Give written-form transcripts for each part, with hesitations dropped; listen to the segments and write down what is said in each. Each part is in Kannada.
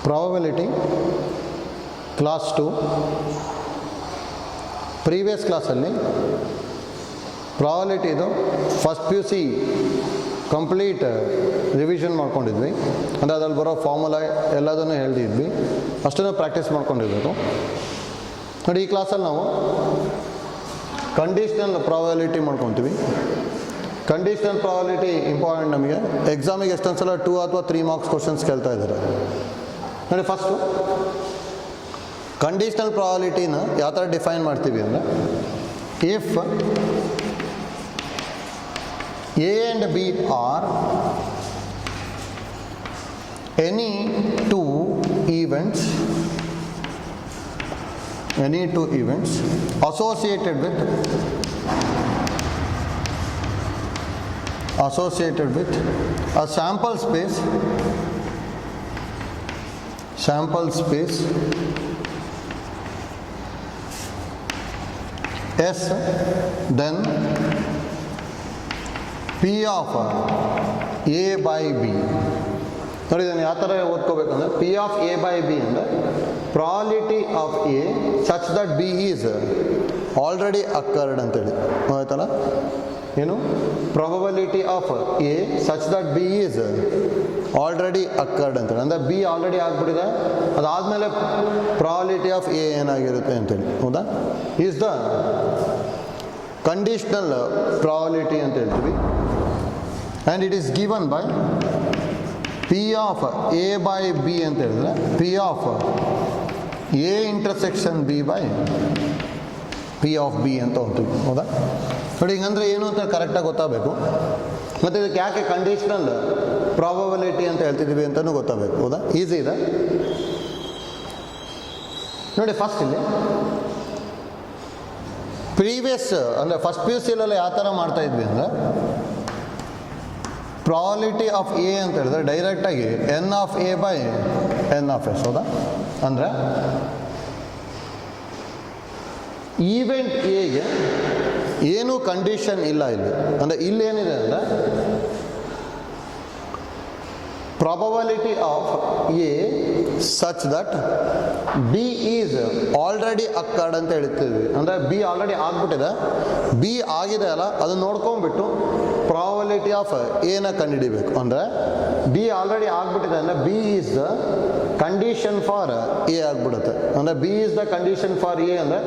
ಪ್ರಾಬಬಿಲಿಟಿ ಕ್ಲಾಸ್ 2 ಪ್ರೀವಿಯಸ್ ಕ್ಲಾಸಲ್ಲಿ ಪ್ರಾಬಬಿಲಿಟಿ ಇದು first P U C complete revision ಮಾಡ್ಕೊಂಡಿದ್ವಿ. ಅಂದರೆ ಅದ್ರಲ್ಲಿ ಬರೋ ಫಾರ್ಮುಲಾ ಎಲ್ಲದನ್ನು ಹೇಳ್ತಿದ್ವಿ, ಅಷ್ಟನ್ನು ಪ್ರಾಕ್ಟೀಸ್ ಮಾಡ್ಕೊಂಡಿರ್ಬೇಕು. ನೋಡಿ, ಈ ಕ್ಲಾಸಲ್ಲಿ ನಾವು ಕಂಡೀಷ್ನಲ್ ಪ್ರಾಬಬಿಲಿಟಿ ಮಾಡ್ಕೊತೀವಿ. ಕಂಡೀಷ್ನಲ್ ಪ್ರಾಬಬಿಲಿಟಿ ಇಂಪಾರ್ಟೆಂಟ್ ನಮಗೆ. ಎಕ್ಸಾಮಿಗೆ ಎಷ್ಟೊಂದು ಸಲ 2 ಅಥವಾ 3 ಮಾರ್ಕ್ಸ್ ಕ್ವಶನ್ಸ್ ಕೇಳ್ತಾ ಇದ್ದಾರೆ. ನೋಡಿ, ಫಸ್ಟು ಕಂಡೀಷ್ನಲ್ ಪ್ರಾಬಬಿಲಿಟಿನ ಯಾವ ಥರ ಡಿಫೈನ್ ಮಾಡ್ತೀವಿ ಅಂದರೆ, if A and B are any two events associated with a sample space S, then P of A by B. ನೋಡಿ, ಇದನ್ನು ಯಾವ ಥರ ಓದ್ಕೋಬೇಕಂದ್ರೆ, P of A by B ಅಂದರೆ probability of A such that B is already occurred ಅಂತೇಳಿ. ಆಯ್ತಲ್ಲ, ಏನು probability of A such that B is already occurred ಅಂತೇಳಿ. ಅಂದರೆ B ಆಲ್ರೆಡಿ ಆಗ್ಬಿಟ್ಟಿದೆ, ಅದಾದಮೇಲೆ ಪ್ರಾಬಬಿಲಿಟಿ ಆಫ್ A ಏನಾಗಿರುತ್ತೆ ಅಂತೇಳಿ. ಹೌದಾ? ಈಸ್ ದ ಕಂಡೀಷ್ನಲ್ ಪ್ರಾಬಬಿಲಿಟಿ ಅಂತ ಹೇಳ್ತೀವಿ. And it is given by P of A by B ಅಂತ ಹೇಳಿದ್ರೆ P of A intersection B by P of B ಅಂತ ಅಂತೀವಿ. ಹೌದಾ? ನೋಡಿ, ಹಿಂಗಂದ್ರೆ ಏನು ಅಂತ ಕರೆಕ್ಟಾಗಿ ಗೊತ್ತಾಗಬೇಕು. ಮತ್ತು ಇದಕ್ಕೆ ಯಾಕೆ ಕಂಡೀಷ್ನಲ್ ಪ್ರಾಬಬಿಲಿಟಿ ಅಂತ ಹೇಳ್ತಿದ್ದೀವಿ ಅಂತಲೂ ಗೊತ್ತಾಗಬೇಕು. ಹೌದಾ? ಈಸಿ ಇದೆ ನೋಡಿ. ಫಸ್ಟ್ ಇಲ್ಲಿ ಪ್ರೀವಿಯಸ್ ಅಂದರೆ ಫಸ್ಟ್ ಪಿ ಯು ಸಿಲೆಲ್ಲ ಯಾವ ಥರ ಮಾಡ್ತಾಯಿದ್ವಿ ಅಂದರೆ, ಪ್ರಾಬಬಿಲಿಟಿ ಆಫ್ ಎ ಅಂತ ಹೇಳಿದ್ರೆ ಡೈರೆಕ್ಟಾಗಿ n of A by N of S. ಹೌದಾ? ಅಂದರೆ ಈವೆಂಟ್ ಎಗೆ ಏನೂ ಕಂಡೀಷನ್ ಇಲ್ಲ ಇಲ್ಲಿ. ಅಂದರೆ ಇಲ್ಲೇನಿದೆ ಅಂದರೆ, probability of A such that B is already occurred ಅಂತ ಹೇಳ್ತೀವಿ. ಅಂದರೆ ಬಿ ಆಲ್ರೆಡಿ ಆಗ್ಬಿಟ್ಟಿದೆ, ಬಿ ಆಗಿದೆ ಅಲ್ಲ, ಅದನ್ನು ನೋಡ್ಕೊಂಡ್ಬಿಟ್ಟು ಪ್ರಾಬಬಿಲಿಟಿ ಆಫ್ ಎನ ಕಂಡುಹಿಡಿಬೇಕು. ಅಂದರೆ ಬಿ ಆಲ್ರೆಡಿ ಆಗ್ಬಿಟ್ಟಿದೆ ಅಂದರೆ B is the condition for A ಆಗ್ಬಿಡುತ್ತೆ. ಅಂದರೆ B is the condition for A ಅಂದರೆ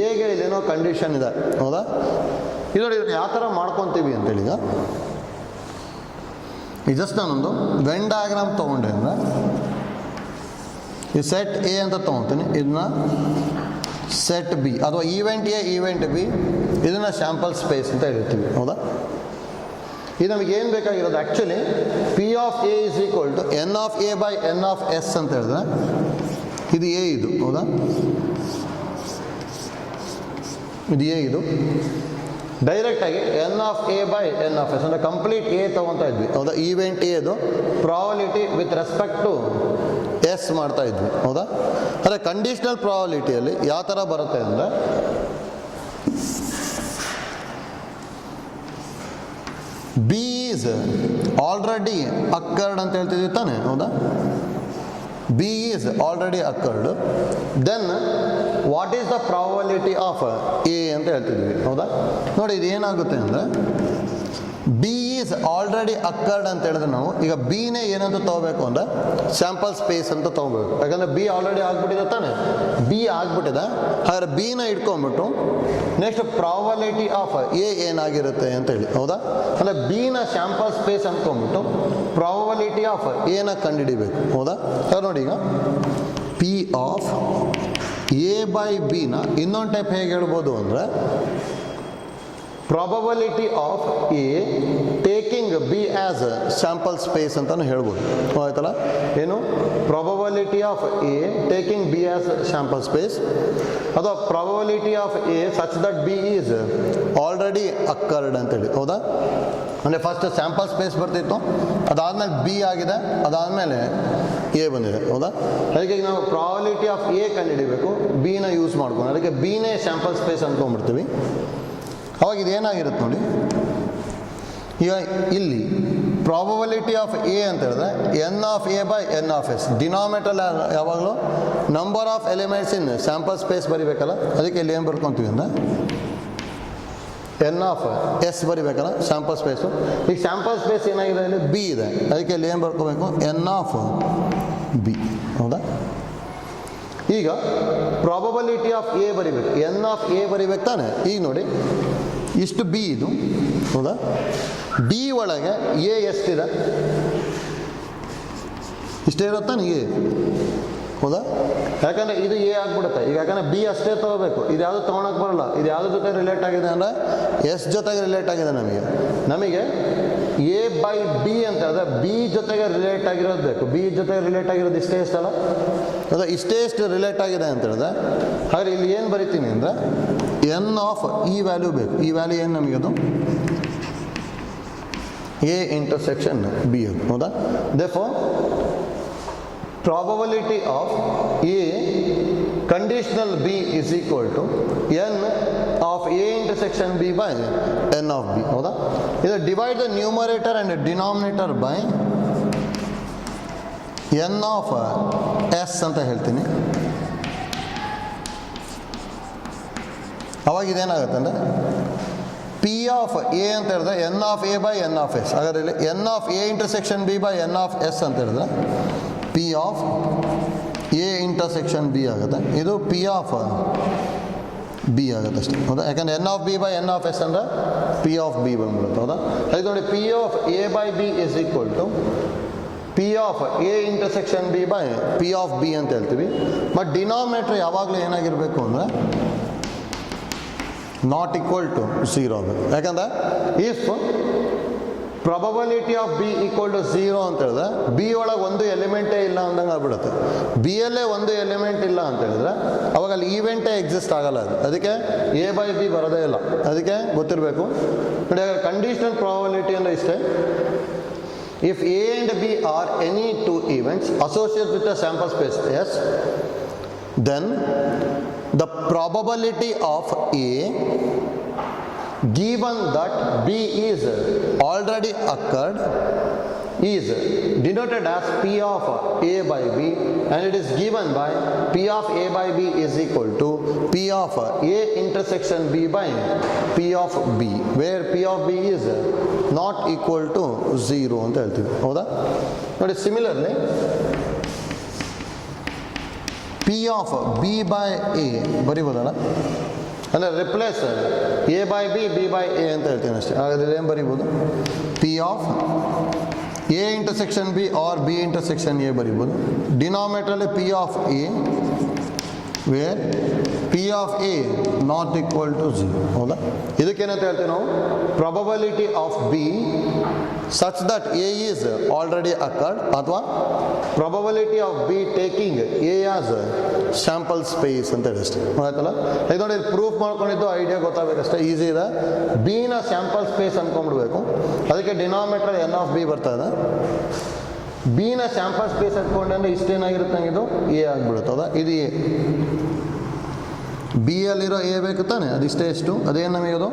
ಎಗೆ ಇಲ್ಲೇನೋ ಕಂಡೀಷನ್ ಇದೆ. ಹೌದಾ? ಇದು ನೋಡಿ, ಇದನ್ನು ಯಾವ ಥರ ಮಾಡ್ಕೊತೀವಿ ಅಂತೇಳಿ. ಈಗ ಜಸ್ಟ್ ನಾನೊಂದು ವೆನ್ ಡಯಾಗ್ರಾಮ್ ತೊಗೊಂಡೆ ಅಂದರೆ, ಈ ಸೆಟ್ ಎ ಅಂತ ತೊಗೊತೀನಿ, ಇದನ್ನ ಸೆಟ್ ಬಿ ಅಥವಾ ಈವೆಂಟ್ ಎ ಈವೆಂಟ್ ಬಿ, ಇದನ್ನು ಸ್ಯಾಂಪಲ್ ಸ್ಪೇಸ್ ಅಂತ ಹೇಳ್ತೀವಿ. ಹೌದಾ? ಇದು ನಮಗೆ ಏನು ಬೇಕಾಗಿರೋದು actually, P of A is equal to N of A by N of S ಅಂತ ಹೇಳಿದ್ರೆ, ಇದು ಎ ಇದು. ಹೌದಾ? ಇದು ಎ ಇದು. ಡೈರೆಕ್ಟಾಗಿ n of A by N of S ಅಂದರೆ ಕಂಪ್ಲೀಟ್ ಎ ತೊಗೊತಾ ಇದ್ವಿ. ಹೌದಾ? ಈವೆಂಟ್ ಎದು probability with respect to S ಮಾಡ್ತಾ ಇದ್ವಿ. ಹೌದಾ? ಅಂದರೆ ಕಂಡೀಷ್ನಲ್ ಪ್ರಾಬಬಿಲಿಟಿಯಲ್ಲಿ ಯಾವ ಥರ ಬರುತ್ತೆ ಅಂದರೆ, ಬಿ ಈಸ್ ಆಲ್ರೆಡಿ ಅಕ್ಕರ್ಡ್ ಅಂತ ಹೇಳ್ತಿದ್ವಿ ತಾನೆ. ಹೌದಾ? B is already occurred, then what is the probability of A ಅಂತ ಹೇಳ್ತಿದ್ವಿ. ಹೌದಾ? ನೋಡಿ, ಇದು ಏನಾಗುತ್ತೆ ಅಂದರೆ, ಬಿ ಈಸ್ ಆಲ್ರೆಡಿ ಅಕ್ಕರ್ಡ್ ಅಂತ ಹೇಳಿದ್ರೆ ನಾವು ಈಗ ಬಿನೇ ಏನಂತ ತೊಗೋಬೇಕು ಅಂದರೆ ಸ್ಯಾಂಪಲ್ ಸ್ಪೇಸ್ ಅಂತ ತೊಗೋಬೇಕು. ಯಾಕಂದರೆ ಬಿ ಆಲ್ರೆಡಿ ಆಗ್ಬಿಟ್ಟಿದೆ ತಾನೆ, ಬಿ ಆಗ್ಬಿಟ್ಟಿದೆ. ಹಾಗಾದ್ರೆ ಬಿನ ಇಟ್ಕೊಂಡ್ಬಿಟ್ಟು ನೆಕ್ಸ್ಟ್ ಪ್ರಾಬಬಿಲಿಟಿ ಆಫ್ ಎ ಏನಾಗಿರುತ್ತೆ ಅಂತೇಳಿ. ಹೌದಾ? ಅಂದರೆ ಬಿನ ಸ್ಯಾಂಪಲ್ ಸ್ಪೇಸ್ ಅಂದ್ಕೊಂಡ್ಬಿಟ್ಟು ಪ್ರಾಬಬಿಲಿಟಿ ಆಫ್ ಎನ ಕಂಡುಹಿಡಿಬೇಕು. ಹೌದಾ? ಸರ್ ನೋಡಿ, ಈಗ ಪಿ ಆಫ್ ಎ ಬೈ ಬಿನ ಇನ್ನೊಂದು ಟೈಪ್ ಹೇಗೆ ಹೇಳ್ಬೋದು ಅಂದರೆ, probability of A taking B as sample space ಅಂತಲೂ ಹೇಳ್ಬೋದು. ಆಯ್ತಲ್ಲ? ಏನು probability of A taking B as sample space, ಅಥವಾ probability of A such that B is already occurred ಅಂತೇಳಿ. ಹೌದಾ? ಅಂದರೆ ಫಸ್ಟ್ ಸ್ಯಾಂಪಲ್ ಸ್ಪೇಸ್ ಬರ್ತಿತ್ತು, ಅದಾದಮೇಲೆ ಬಿ ಆಗಿದೆ, ಅದಾದಮೇಲೆ ಎ ಬಂದಿದೆ. ಹೌದಾ? ಅದಕ್ಕೆ ನಾವು ಪ್ರಾಬಬಿಲಿಟಿ ಆಫ್ ಎ ಕಂಡುಹಿಡಿಬೇಕು, ಬಿನ ಯೂಸ್ ಮಾಡ್ಕೊಂಡು. ಅದಕ್ಕೆ ಬಿನೇ ಸ್ಯಾಂಪಲ್ ಸ್ಪೇಸ್ ಅಂದ್ಕೊಂಡ್ಬಿಡ್ತೀವಿ. ಅವಾಗ ಇದೇನಾಗಿರುತ್ತೆ ನೋಡಿ, ಈಗ ಇಲ್ಲಿ ಪ್ರಾಬಬಿಲಿಟಿ ಆಫ್ ಎ ಅಂತ ಹೇಳಿದ್ರೆ N of A by N of S. Denominator ಯಾವಾಗಲೂ number of elements in sample space ಬರಿಬೇಕಲ್ಲ, ಅದಕ್ಕೆ ಇಲ್ಲಿ ಏನು ಬರ್ಕೊತೀವಿ ಅಂದರೆ ಎನ್ ಆಫ್ ಎಸ್ ಬರಿಬೇಕಲ್ಲ ಸ್ಯಾಂಪಲ್ ಸ್ಪೇಸು. ಈಗ ಸ್ಯಾಂಪಲ್ ಸ್ಪೇಸ್ ಏನಾಗಿದೆ ಇಲ್ಲಿ ಬಿ ಇದೆ, ಅದಕ್ಕೆ ಇಲ್ಲಿ ಏನು ಬರ್ಕೋಬೇಕು ಎನ್ ಆಫ್ ಬಿ. ಹೌದಾ? ಈಗ ಪ್ರಾಬಬಿಲಿಟಿ ಆಫ್ ಎ ಬರಿಬೇಕು, ಎನ್ ಆಫ್ ಎ ಬರಿಬೇಕು ತಾನೆ. ಈಗ ನೋಡಿ ಇಷ್ಟು ಬಿ ಇದು. ಹೌದಾ? ಡಿ ಒಳಗೆ ಎ ಎಷ್ಟಿದೆ? ಇಷ್ಟೇ ಇರುತ್ತಾನೆ ಎ. ಹೌದಾ? ಯಾಕಂದರೆ ಇದು ಎ ಆಗ್ಬಿಡುತ್ತೆ. ಈಗ ಯಾಕಂದರೆ ಬಿ ಅಷ್ಟೇ ತೊಗೋಬೇಕು, ಇದು ಯಾವುದು ತೊಗೊಳಕ್ಕೆ ಬರೋಲ್ಲ. ಇದು ಯಾವುದ್ರ ಜೊತೆ ರಿಲೇಟ್ ಆಗಿದೆ ಅಂದರೆ ಎಸ್ ಜೊತೆಗೆ ರಿಲೇಟ್ ಆಗಿದೆ. ನಮಗೆ ಎ ಬೈ ಬಿ ಅಂತ ಹೇಳಿದ್ರೆ ಬಿ ಜೊತೆಗೆ ರಿಲೇಟ್ ಆಗಿರೋದು ಬೇಕು. ಬಿ ಜೊತೆಗೆ ರಿಲೇಟ್ ಆಗಿರೋದು ಇಷ್ಟೇ ಇಷ್ಟಲ್ಲ. ಅದ ಇಷ್ಟೇ ಎಷ್ಟು ರಿಲೇಟ್ ಆಗಿದೆ ಅಂತ ಹೇಳಿದ್ರೆ ಹಾಗಾದ್ರೆ ಇಲ್ಲಿ ಏನು ಬರಿತೀನಿ ಅಂದರೆ ಎನ್ ಆಫ್ ಈ ವ್ಯಾಲ್ಯೂ ಬೇಕು. ಈ ವ್ಯಾಲ್ಯೂ ಏನು ನಮಗದು ಎ ಇಂಟರ್ಸೆಕ್ಷನ್ ಬಿ ಅದು. ಹೌದಾ? Therefore probability of A conditional B is equal to n of A intersection B by n of B. ಹೌದಾ? ಇದು divide the numerator and denominator by n of S ಅಂತ ಹೇಳ್ತೀನಿ. ಅವಾಗ ಇದೇನಾಗುತ್ತೆ ಅಂದರೆ ಪಿ ಆಫ್ ಎ ಅಂತ ಹೇಳಿದ್ರೆ N of A by N of S. ಹಾಗಾದ್ರೆ ಇಲ್ಲಿ n of A intersection B by N of S ಅಂತ ಹೇಳಿದ್ರೆ P of A intersection B ಆಗುತ್ತೆ. ಇದು ಪಿ ಆಫ್ ಬಿ ಆಗುತ್ತೆ ಅಷ್ಟೇ. ಹೌದಾ? ಯಾಕಂದರೆ n of B by N of S ಅಂದರೆ ಪಿ ಆಫ್ ಬಿ ಬಂದ್ಬಿಡುತ್ತೆ. ಹೌದಾ? ಅದು ನೋಡಿ P of A by B is equal to P of A intersection B by P of B ಅಂತ ಹೇಳ್ತೀವಿ. ಬಟ್ ಡಿನಾಮಿನೇಟರ್ ಯಾವಾಗಲೂ ಏನಾಗಿರಬೇಕು ಅಂದರೆ ನಾಟ್ ಈಕ್ವಲ್ ಟು 0 ಆಗಬೇಕು. ಯಾಕಂದರೆ if probability of B equal to 0 ಅಂತ ಹೇಳಿದ್ರೆ ಬಿ ಒಳಗೆ ಒಂದು ಎಲಿಮೆಂಟೇ ಇಲ್ಲ ಅಂದಂಗೆ ಆಗ್ಬಿಡುತ್ತೆ. ಬಿ ಯಲ್ಲೇ ಒಂದು ಎಲಿಮೆಂಟ್ ಇಲ್ಲ ಅಂತ ಹೇಳಿದ್ರೆ ಅವಾಗ ಅಲ್ಲಿ ಈವೆಂಟೇ ಎಕ್ಸಿಸ್ಟ್ ಆಗಲ್ಲ. ಅದು ಅದಕ್ಕೆ ಎ ಬೈ ಬಿ ಬರೋದೇ ಇಲ್ಲ. ಅದಕ್ಕೆ ಗೊತ್ತಿರಬೇಕು ನೋಡಿ. ಕಂಡೀಷನಲ್ ಪ್ರಾಬಬಿಲಿಟಿ ಅಂದರೆ ಇಷ್ಟೇ. If A and B are any two events associate with a sample space S, then the probability of A given that B is already occurred is denoted as P of A by B, and it is given by P of A by B is equal to P of A intersection B by P of B, where P of B is not equal to 0 ಅಂತ ಹೇಳ್ತೀವಿ. ಹೌದಾ? ನೋಡಿ similarly P of B by A ಬರಿಬೋದಲ್ಲ, ಅಂದರೆ replace A by B B by A ಅಂತ ಹೇಳ್ತೀನಿ ಅಷ್ಟೇ. ಹಾಗಾದ್ರೆ ಏನು ಬರಿಬೋದು? P of A intersection B or B intersection A ಬರಿಬೋದು. ಡಿನಾಮಿನೇಟರಲ್ಲಿ P of A where P of A not equal to 0. ಹೌದಾ? ಇದಕ್ಕೇನಂತ ಹೇಳ್ತೀವಿ ನಾವು probability of B such that A is already occurred, ಅಥವಾ probability of B taking A as sample space ಅಂತ ಹೇಳಿ ಅಷ್ಟೇ. ಆಯ್ತಲ್ಲ? ಇದು ನೋಡಿ ಪ್ರೂಫ್ ಮಾಡ್ಕೊಂಡಿದ್ದು ಐಡಿಯಾ ಗೊತ್ತಾಗಬೇಕಷ್ಟೇ. ಈಸಿ ಇದೆ. ಬಿನ ಸ್ಯಾಂಪಲ್ ಸ್ಪೇಸ್ ಅಂದ್ಕೊಂಡ್ಬಿಡ್ಬೇಕು. ಅದಕ್ಕೆ ಡಿನಾಮಿನೇಟರ್ ಎನ್ ಆಫ್ ಬಿ ಬರ್ತಾ ಇದೆ. ಬಿನ ಸ್ಯಾಂಪಲ್ ಸ್ಪೇಸ್ ಅಂದ್ಕೊಂಡ್ರೆ ಇಷ್ಟೇನಾಗಿರುತ್ತೆ, ಇದು ಎ ಆಗಿಬಿಡುತ್ತೆ. ಹೌದಾ? ಇದು ಎ. ಬಿ ಯಲ್ಲಿರೋ ಎ ಬೇಕು ತಾನೆ, ಅದಿಷ್ಟೇ ಎಷ್ಟು, ಅದೇನು ನಮಗದು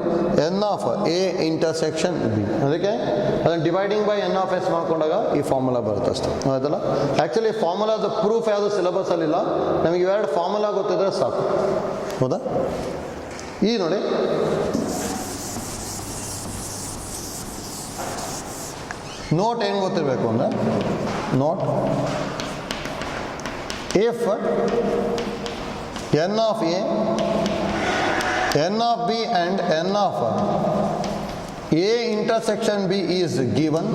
n of A intersection B. ಅದಕ್ಕೆ ಅದನ್ನು dividing by N of S ಮಾಡ್ಕೊಂಡಾಗ ಈ ಫಾರ್ಮುಲಾ ಬರುತ್ತೆ ಅಷ್ಟೇ. ಆಯ್ತಲ್ಲ? ಆ್ಯಕ್ಚುಲಿ ಫಾರ್ಮುಲಾದ ಪ್ರೂಫ್ ಯಾವುದು ಸಿಲೆಬಸಲ್ಲಿಲ್ಲ. ನಮಗೆ ಇವೆರಡು ಫಾರ್ಮುಲಾ ಗೊತ್ತಿದ್ರೆ ಸಾಕು. ಹೌದಾ? ಈ ನೋಡಿ ನೋಟ್ ಏನು ಗೊತ್ತಿರಬೇಕು ಅಂದರೆ note if n of A, n of B and n of A intersection B is given,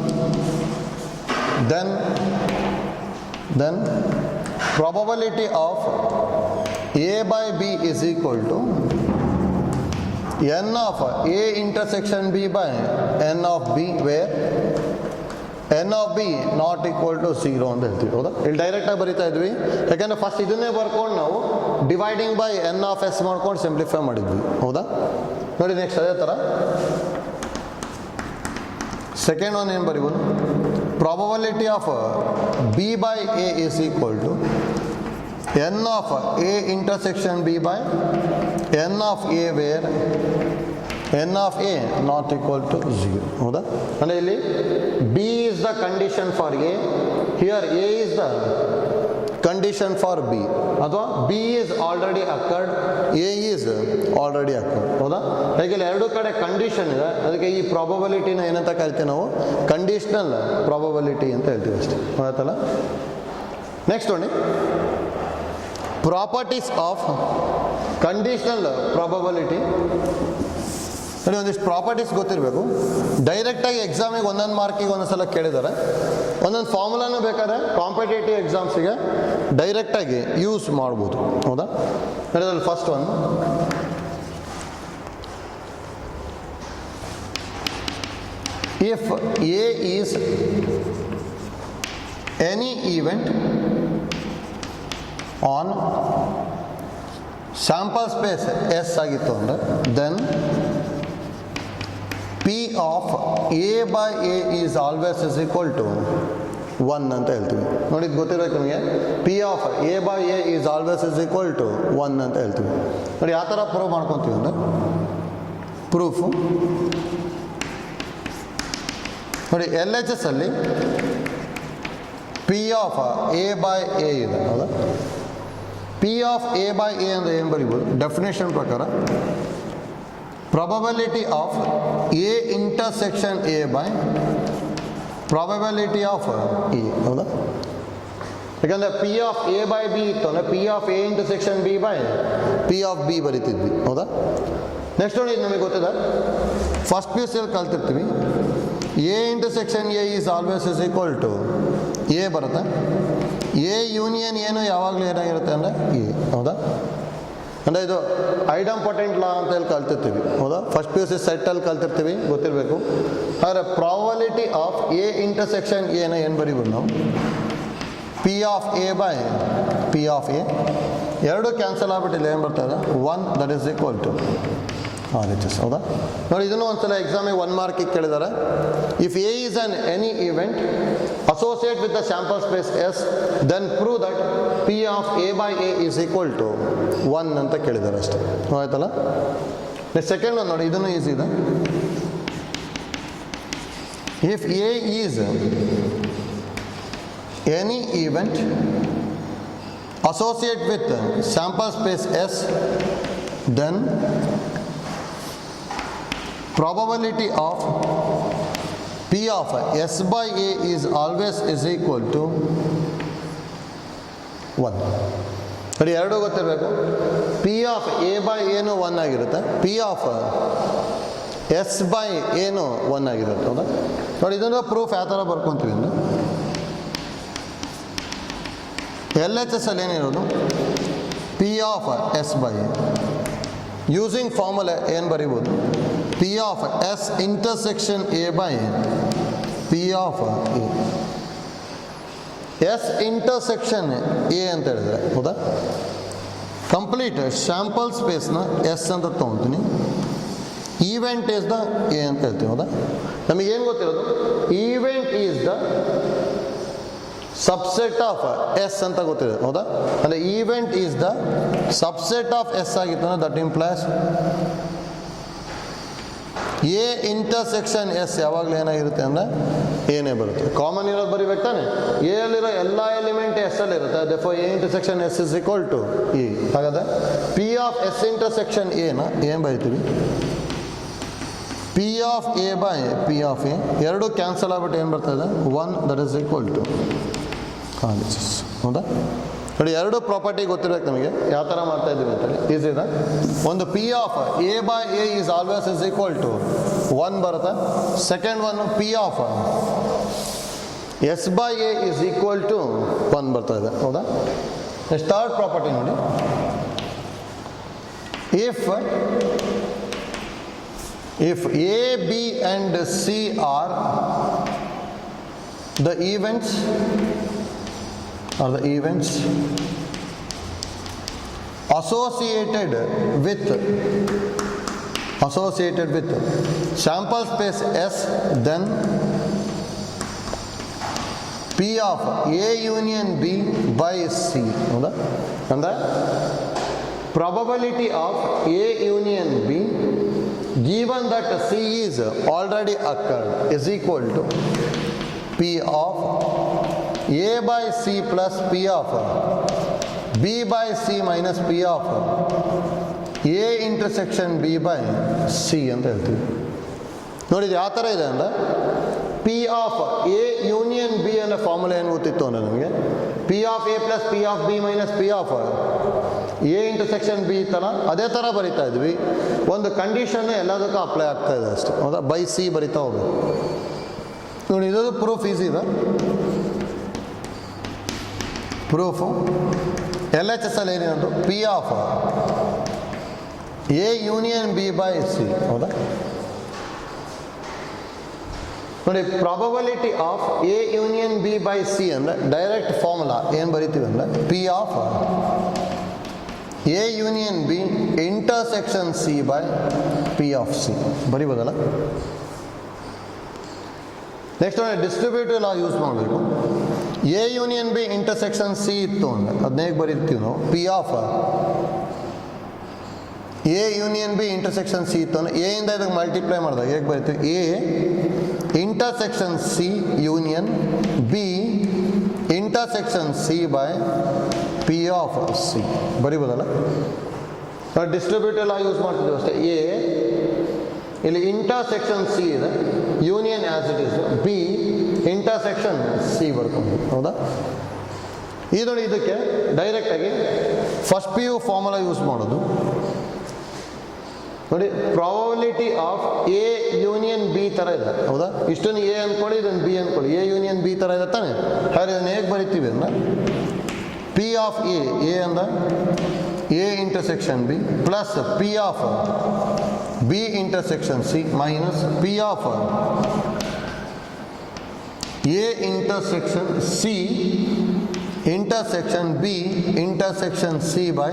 then probability of A by B is equal to n of A intersection B by n of B, where n of B not equal to 0 ಅಂತ ಹೇಳ್ತೀವಿ. ಹೌದಾ? ಇಲ್ಲಿ ಡೈರೆಕ್ಟಾಗಿ ಬರಿತಾ ಇದ್ವಿ. ಯಾಕೆಂದರೆ ಫಸ್ಟ್ ಇದನ್ನೇ ಬರ್ಕೊಂಡು ನಾವು dividing by N of S ಮಾಡ್ಕೊಂಡು ಸಿಂಪ್ಲಿಫೈ ಮಾಡಿದ್ವಿ. ಹೌದಾ? ನೋಡಿ ನೆಕ್ಸ್ಟ್ ಅದೇ ಥರ ಸೆಕೆಂಡ್ ಒನ್ ಏನು ಬರಿಬೋದು? Probability of B by A is equal to N of A intersection B by N of A, where N of A not equal to 0. ಹೌದಾ? ಅಂದರೆ ಇಲ್ಲಿ B is the condition for A, here A is the condition for B, ಅಥವಾ B is already occurred, A is already occurred. ಹೌದಾ? ಹೇಗೆ ಎರಡು ಕಡೆ ಕಂಡೀಷನ್ ಇದೆ, ಅದಕ್ಕೆ ಈ ಪ್ರಾಬಬಿಲಿಟಿನ ಏನಂತ ಕರಿತೀವಿ ನಾವು? ಕಂಡೀಷನಲ್ ಪ್ರಾಬಬಿಲಿಟಿ ಅಂತ ಹೇಳ್ತೀವಿ ಅಷ್ಟೇ. ಆಯ್ತಲ್ಲ? ನೆಕ್ಸ್ಟ್ ನೋಡಿ, ಪ್ರಾಪರ್ಟೀಸ್ ಆಫ್ ಕಂಡೀಷನಲ್ ಪ್ರಾಬಬಿಲಿಟಿ. ನೋಡಿ, ಒಂದಿಷ್ಟು ಪ್ರಾಪರ್ಟೀಸ್ ಗೊತ್ತಿರಬೇಕು. ಡೈರೆಕ್ಟಾಗಿ ಎಕ್ಸಾಮಿಗೆ ಒಂದೊಂದು ಮಾರ್ಕಿಗೆ ಒಂದೊಂದು ಕೇಳಿದ್ದಾರೆ. ಒಂದೊಂದು ಫಾರ್ಮುಲಾನು ಬೇಕಾದ್ರೆ ಕಾಂಪಿಟೇಟಿವ್ ಎಕ್ಸಾಮ್ಸಿಗೆ ಡೈರೆಕ್ಟಾಗಿ ಯೂಸ್ ಮಾಡ್ಬೋದು. ಹೌದಾ? ಅದರಲ್ಲಿ first one, if A is any event on sample space S ಆಗಿತ್ತು ಅಂದರೆ then P of A by A is always is equal to 1 ಅಂತ ಹೇಳ್ತೀವಿ. ನೋಡಿ, ಗೊತ್ತಿರಬೇಕು ನಿಮಗೆ. P of A by A is always is equal to 1 ಅಂತ ಹೇಳ್ತೀವಿ. ನೋಡಿ, ಯಾವ ಥರ ಪ್ರೂವ್ ಮಾಡ್ಕೊತೀವಿ ಅಂದರೆ, ಪ್ರೂಫು ನೋಡಿ, ಎಲ್ ಎಚ್ ಎಸ್ ಅಲ್ಲಿ P of A by A ಇದೆ. ಹೌದಾ? P of A by A ಅಂದರೆ ಏನು ಬರೀಬೋದು? ಡೆಫಿನೇಷನ್ ಪ್ರಕಾರ probability of A intersection A by probability of E. ಹೌದಾ? ಯಾಕಂದರೆ P of A by B ಇತ್ತು ಅಂದರೆ P of A intersection B by P of B ಬರೀತಿದ್ವಿ. ಹೌದಾ? ನೆಕ್ಸ್ಟ್ ನೋಡಿ, ನಮಗೆ ಗೊತ್ತಿದೆ, ಫಸ್ಟ್ ಪಿ ಯು ಸಿಯಲ್ಲಿ ಕಲ್ತಿರ್ತೀವಿ, A intersection A is always is equal to A ಬರುತ್ತೆ. ಎ ಯೂನಿಯನ್ ಏನು ಯಾವಾಗಲೂ ಏನಾಗಿರುತ್ತೆ ಅಂದರೆ ಇ. ಹೌದಾ? ಅಂದರೆ ಇದು ಐಡಂಪೊಟೆಂಟ್ ಲಾ ಅಂತ ಹೇಳಿ ಕಲ್ತಿರ್ತೀವಿ. ಹೌದಾ? ಫಸ್ಟ್ ಪಿ ಯು ಸಿ ಸೆಟ್ಟಲ್ಲಿ ಕಲ್ತಿರ್ತೀವಿ, ಗೊತ್ತಿರಬೇಕು. ಆದರೆ ಪ್ರಾಬಬಿಲಿಟಿ ಆಫ್ ಎ ಇಂಟರ್ಸೆಕ್ಷನ್ ಎನ ಏನು ಬರೀಬೋದು ನಾವು? P of A by P of A. ಎರಡು ಕ್ಯಾನ್ಸಲ್ ಆಗ್ಬಿಟ್ಟಿಲ್ಲ, ಏನು ಬರ್ತಾಯಿದೆ? 1 that is equal to R H S. ಹೌದಾ? ನೋಡಿ, ಇದನ್ನು ಒಂದ್ಸಲ ಎಕ್ಸಾಮಿಗೆ 1 ಮಾರ್ಕಿಗೆ ಕೇಳಿದ್ದಾರೆ. If A is an any event associate with the sample space S, then prove that P of A by A is equal to 1 ಅಂತ ಕೇಳಿದ್ದಾರೆ ಅಷ್ಟೇ. ಆಯ್ತಲ್ಲ? ಸೆಕೆಂಡ್ ಒಂದು ನೋಡಿ, ಇದನ್ನು ಈಸಿ ಇದೆ. If A is any event associate with sample space S, then probability of P of S by A is always is equal to 1. ನೋಡಿ, ಎರಡೂ ಗೊತ್ತಿರಬೇಕು. ಪಿ ಆಫ್ ಎ ಬೈ ಏನು 1 ಆಗಿರುತ್ತೆ, ಪಿ ಆಫ್ ಎಸ್ ಬೈ ಏನು 1 ಆಗಿರುತ್ತೆ. ಹೌದಾ? ನೋಡಿ, ಇದನ್ನು ಪ್ರೂಫ್ ಯಾವ ಥರ ಬರ್ಕೊತೀವಿ ಅಂದರೆ, ಎಲ್ ಎಚ್ ಎಸ್ ಅಲ್ಲಿ ಏನಿರೋದು, P of S by A using formula ಏನು ಬರೀಬೋದು? P of S intersection A by P of A. S intersection A ಅಂತ ಹೇಳಿದ್ರೆ, ಹೌದಾ? ಕಂಪ್ಲೀಟ್ ಸ್ಯಾಂಪಲ್ ಸ್ಪೇಸ್ನ ಎಸ್ ಅಂತ ತೊಗೊತೀನಿ, ಈವೆಂಟ್ ಈಸ್ ದ ಎ ಅಂತ ಹೇಳ್ತೀವಿ. ಹೌದಾ? ನಮಗೇನು ಗೊತ್ತಿರೋದು? Event is the subset of S ಅಂತ ಗೊತ್ತಿದೆ. ಹೌದಾ? ಅಂದರೆ event is the subset of S ಆಗಿತ್ತು ಅಂದರೆ that implies A intersection S ಯಾವಾಗಲೂ ಏನಾಗಿರುತ್ತೆ ಅಂದರೆ ಏನೇ ಬರುತ್ತೆ. ಕಾಮನ್ ಇರೋದು ಬರೀಬೇಕು ತಾನೆ. ಎ ಅಲ್ಲಿರೋ ಎಲ್ಲ ಎಲಿಮೆಂಟ್ ಎಸ್ ಅಲ್ಲಿ ಇರುತ್ತೆ. Therefore A intersection S is equal to E. ಹಾಗಾದರೆ ಪಿ ಆಫ್ ಎಸ್ ಇಂಟರ್ಸೆಕ್ಷನ್ ಎನ ಏನು ಬರೀತೀವಿ? P of A by P of A. ಎರಡು ಕ್ಯಾನ್ಸಲ್ ಆಗ್ಬಿಟ್ಟು ಏನು ಬರ್ತದೆ? 1 that is equal to R H S. ಹೌದಾ? ನೋಡಿ, ಎರಡು ಪ್ರಾಪರ್ಟಿ ಗೊತ್ತಿರಬೇಕು ನಮಗೆ, ಯಾವ ಥರ ಮಾಡ್ತಾ ಇದ್ದೀವಿ ಅಂತೇಳಿ. ಈಸಿ ಇದೆ. ಒಂದು P of A by A is always is equal to 1 ಬರುತ್ತೆ. Second one P of S by A is equal to 1 ಬರ್ತಾ ಇದೆ. ಹೌದಾ? ನೆಕ್ಸ್ಟ್ ಥರ್ಡ್ ಪ್ರಾಪರ್ಟಿ ನೋಡಿ, if A, B and C are the events associated with sample space S, then P of A union B by C. ಹೌದಾ? ಅಂದರೆ probability of A union B given that C is already occurred is equal to P of A by C plus P of B by C minus P of A intersection B by C ಅಂತ ಹೇಳ್ತೀವಿ. ನೋಡಿ ಇದು ಯಾವ ಥರ ಇದೆ ಅಂದರೆ P of A union B ಅನ್ನೋ ಫಾರ್ಮುಲಾ ಏನು ಗೊತ್ತಿತ್ತು ಅಂದರೆ ನಮಗೆ P of A plus P of B minus P of A intersection B ಥರ ಅದೇ ಥರ ಬರಿತಾ ಇದ್ವಿ. ಒಂದು ಕಂಡೀಷನ್ ಎಲ್ಲದಕ್ಕೂ ಅಪ್ಲೈ ಆಗ್ತಾ ಇದೆ ಅಷ್ಟೇ, ಹೌದಾ? ಬೈ ಸಿ ಬರಿತಾ ಹೋಗ್ಬೇಕು. ನೋಡಿ ಇದು ಪ್ರೂಫ್ ಈಸಿ ಇದೆ. ಪ್ರೂಫು ಎಲ್ ಎಚ್ ಎಸ್ ಅಲ್ಲಿ ಏನೇನು P of A union B by C, ಹೌದಾ? ನೋಡಿ probability of A union B by C ಅಂದರೆ ಡೈರೆಕ್ಟ್ ಫಾರ್ಮುಲಾ ಏನು ಬರಿತೀವಿ ಅಂದರೆ P of A union B intersection C by P of C ಬರಿಬೋದಲ್ಲ. ನೆಕ್ಸ್ಟ್ ನೋಡಿ ಡಿಸ್ಟ್ರಿಬ್ಯೂಟಿವ್ ಲಾ ಯೂಸ್ ಮಾಡಬೇಕು. A union B intersection C ಇತ್ತು ಅಂದರೆ ಅದನ್ನ ಹೇಗೆ ಬರೀತೀವಿ ನಾವು? P of A union B intersection C ಇತ್ತು ಅಂದರೆ ಎ ಇಂದ ಇದಕ್ಕೆ ಮಲ್ಟಿಪ್ಲೈ ಮಾಡಿದಾಗ ಹೇಗೆ ಬರೀತೀವಿ? A intersection C union B intersection C by P of C ಬರಿಬೋದಲ್ಲ. ಡಿಸ್ಟ್ರಿಬ್ಯೂಟಿವ್ ಲಾ ಯೂಸ್ ಮಾಡ್ತಿದ್ದೀವಿ ಅಷ್ಟೇ. ಎ ಇಲ್ಲಿ ಇಂಟರ್ಸೆಕ್ಷನ್ ಸಿ ಇದೆ, union as it is, B intersection C ಬರ್ಕೊಂಡು, ಹೌದಾ? ಇದು ನೋಡಿ ಇದಕ್ಕೆ ಡೈರೆಕ್ಟಾಗಿ first P U formula use ಮಾಡೋದು. ನೋಡಿ probability of A union B ಥರ ಇದೆ, ಹೌದಾ? ಇಷ್ಟನ್ನು ಎ ಅಂದ್ಕೊಳ್ಳಿ, ಇದನ್ನು ಬಿ ಅಂದ್ಕೊಳ್ಳಿ. ಎ ಯೂನಿಯನ್ ಬಿ ಥರ ಇದೆ ತಾನೆ? ಹಾಗೆ ಇದನ್ನು ಹೇಗೆ ಬರಿತೀವಿ ಅಂದರೆ ಪಿ ಆಫ್ ಎ ಅಂದರೆ A intersection B plus P of B intersection C minus P of A intersection C intersection B intersection C by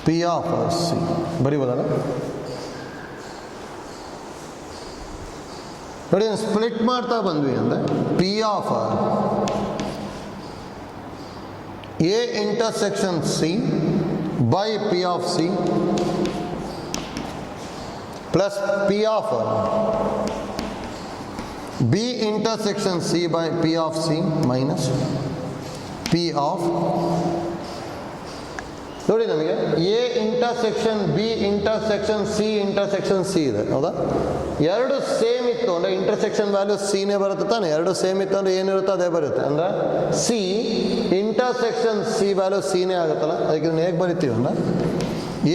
P of C ಬರಿಬೋದಲ್ಲ. ನೋಡಿ ಸ್ಪ್ಲಿಟ್ ಮಾಡ್ತಾ ಬಂದ್ವಿ ಅಂದರೆ P of A intersection C by P of C plus P of B intersection C by P of C minus P of ನೋಡಿ ನಮಗೆ A intersection B intersection C intersection C ಇದೆ, ಹೌದಾ? ಎರಡು ಸೇಮ್ ಇತ್ತು ಅಂದರೆ ಇಂಟರ್ಸೆಕ್ಷನ್ ವ್ಯಾಲ್ಯೂ ಸಿನೇ ಬರುತ್ತೆ ತಾನೆ. ಎರಡು ಸೇಮ್ ಇತ್ತು ಅಂದರೆ ಏನಿರುತ್ತೆ ಅದೇ ಬರುತ್ತೆ. ಅಂದರೆ ಸಿ ಇಂಟರ್ಸೆಕ್ಷನ್ ಸಿ ವ್ಯಾಲ್ಯೂ ಸಿನೇ ಆಗುತ್ತಲ್ಲ. ಅದಕ್ಕೆ ಇದನ್ನು ಹೇಗೆ ಬರಿತೀವಿ ಅಂದರೆ